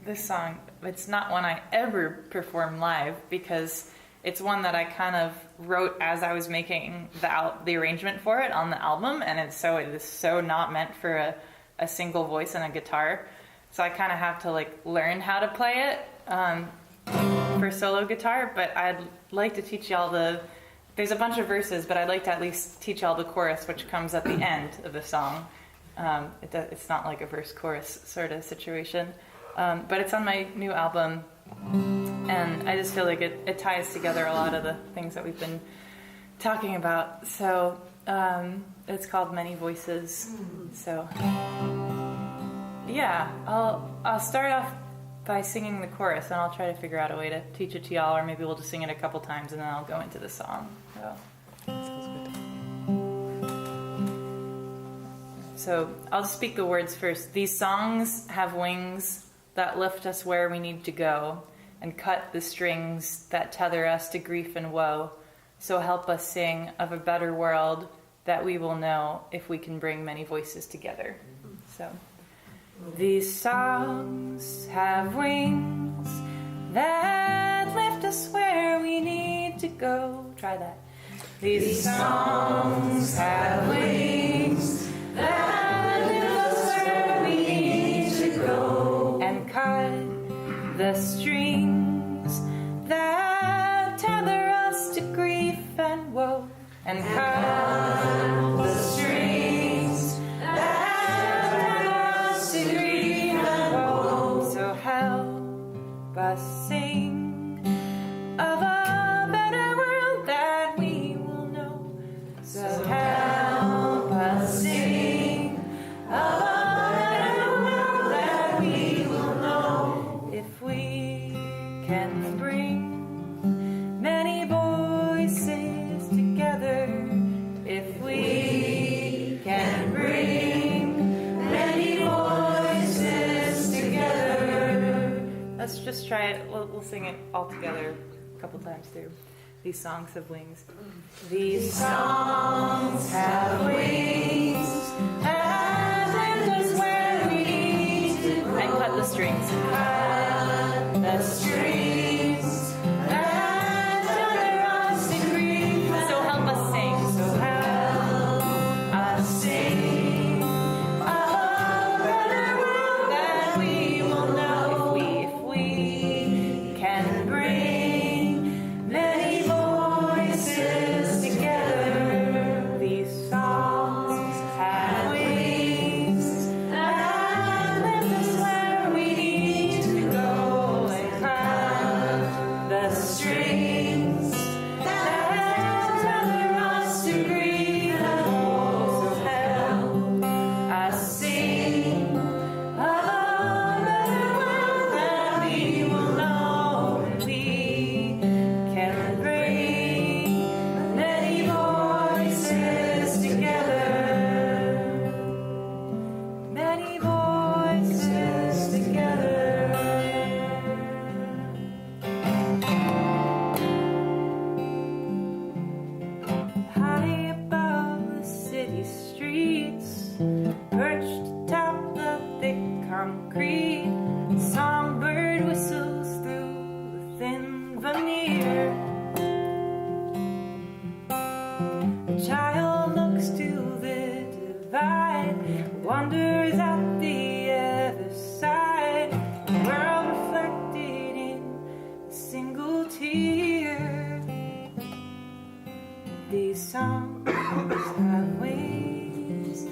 this song. It's not one I ever perform live because it's one that I kind of wrote as I was making the arrangement for it on the album, and it is so not meant for a single voice and a guitar. So I kind of have to like learn how to play it for solo guitar, but I'd like to teach y'all there's a bunch of verses, but I'd like to at least teach y'all the chorus, which comes at the end of the song. It's not like a verse-chorus sort of situation. But it's on my new album, and I just feel like it ties together a lot of the things that we've been talking about. So it's called Many Voices. So yeah, I'll start off by singing the chorus, and I'll try to figure out a way to teach it to y'all, or maybe we'll just sing it a couple times, and then I'll go into the song. So I'll just speak the words first. These songs have wings that lift us where we need to go and cut the strings that tether us to grief and woe. So help us sing of a better world that we will know if we can bring many voices together. So these songs have wings that lift us where we need to go. Try that. These songs have wings that lift us where we need to go and cut the strings that tether us to grief and woe, and cut the strings that tether us to grief and woe. So help us sing of a better world that we will know. So help us sing of a better world that we will know. If we can bring many voices together, if we can bring many voices together. Let's just try it. We'll sing it all together a couple times through. These songs have wings. These songs have wings and lift us where we need to go. And cut the strings. Cut the strings and tether us to grief. So help us sing. So help us sing of a better world that we will know. If we can bring many voices together. These songs have wings These songs have wings.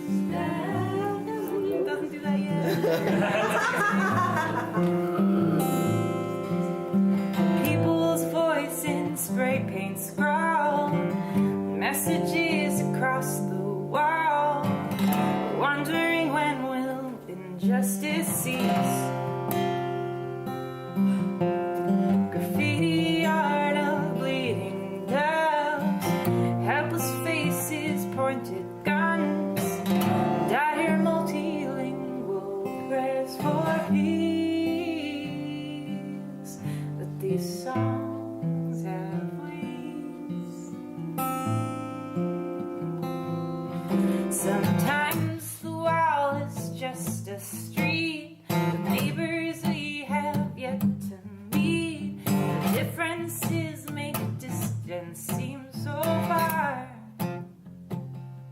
Doesn't do that yet. People's voice in spray paint scrawl, messages across the wall, wondering when will injustice cease. Graffiti art of bleeding doves, helpless faces, pointed guns, dire multilingual prayers for peace. But these songs have wings. Sometimes the wall is just a street, the neighbors we have yet to meet. The differences make distance seem so far.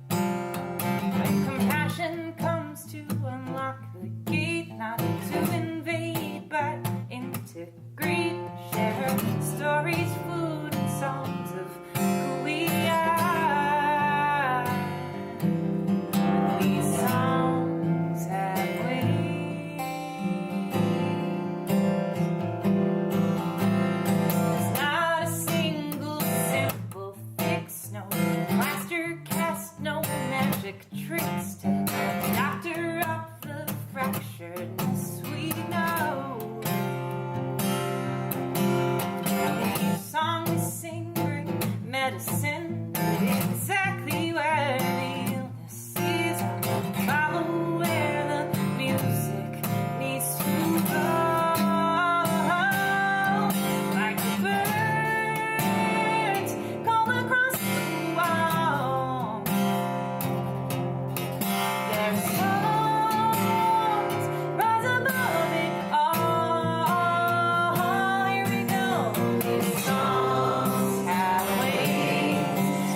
When compassion comes to unlock the gate, not to invade but integrate, share stories, food, and songs of who we are. These songs have wings. It's not a single simple fix, no plaster cast, no magic tricks to doctor up the fracturedness we know. These songs sing bring medicine exactly where the illness is. Follow where the music needs to go. Like the birds call across the wall. Their songs rise above it all. Here we go. These songs have wings.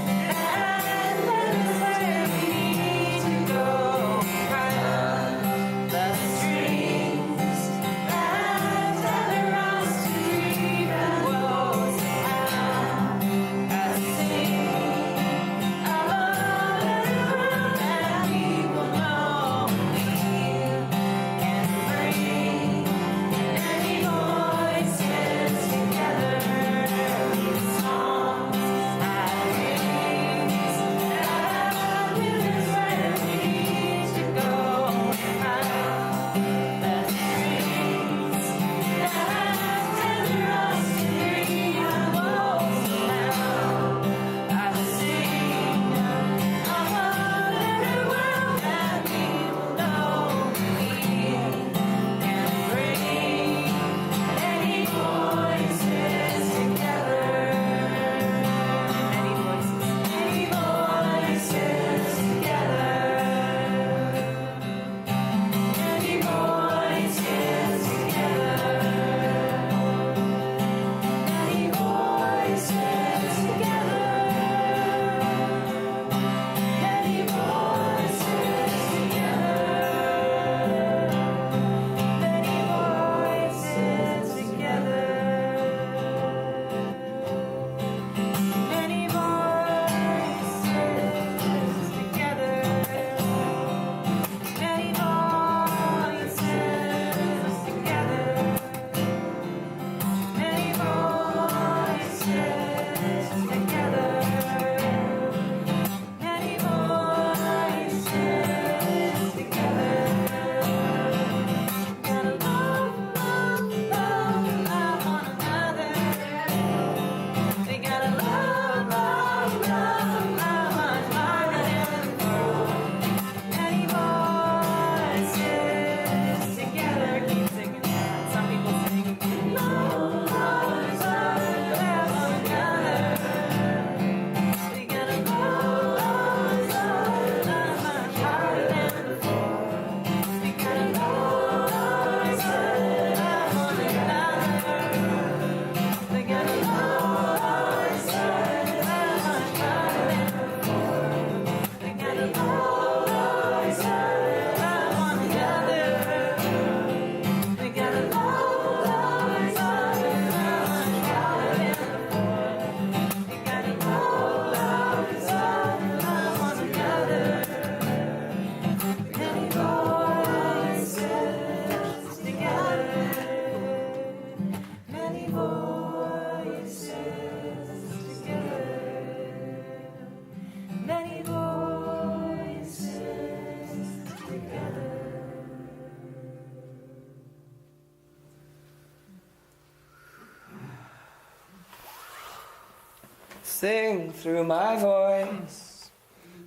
Sing through my voice,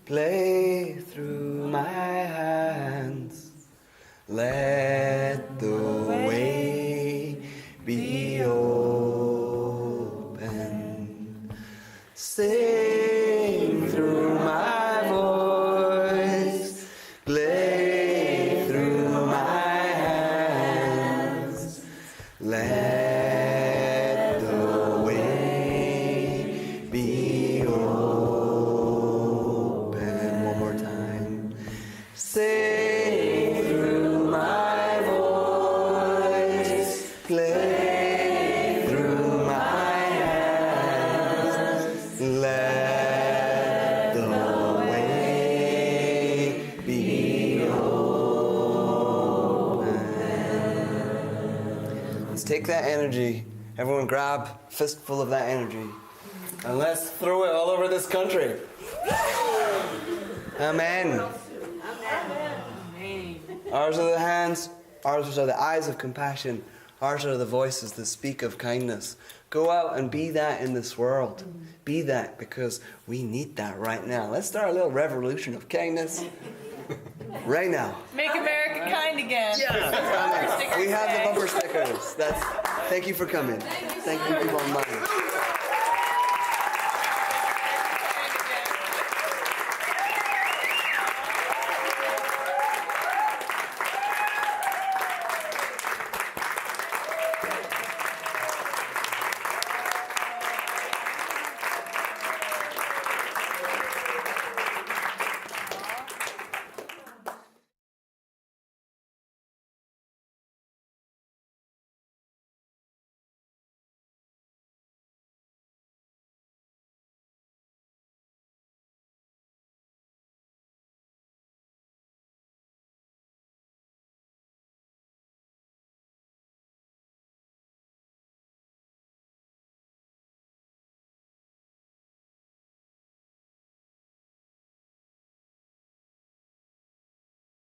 play through my hands. Let the way be open. Sing through my voice, play through my hands. Let the way be open. One more time. Sing through my voice, play through my hands. Let the way be open. Let's take that energy. Everyone grab a fistful of that energy. And let's throw it all over this country. Amen. Ours are the hands, ours are the eyes of compassion, ours are the voices that speak of kindness. Go out and be that in this world. Be that, because we need that right now. Let's start a little revolution of kindness right now. Make America kind again. Yeah, we have the bumper stickers. Thank you for coming. Thank you, people online.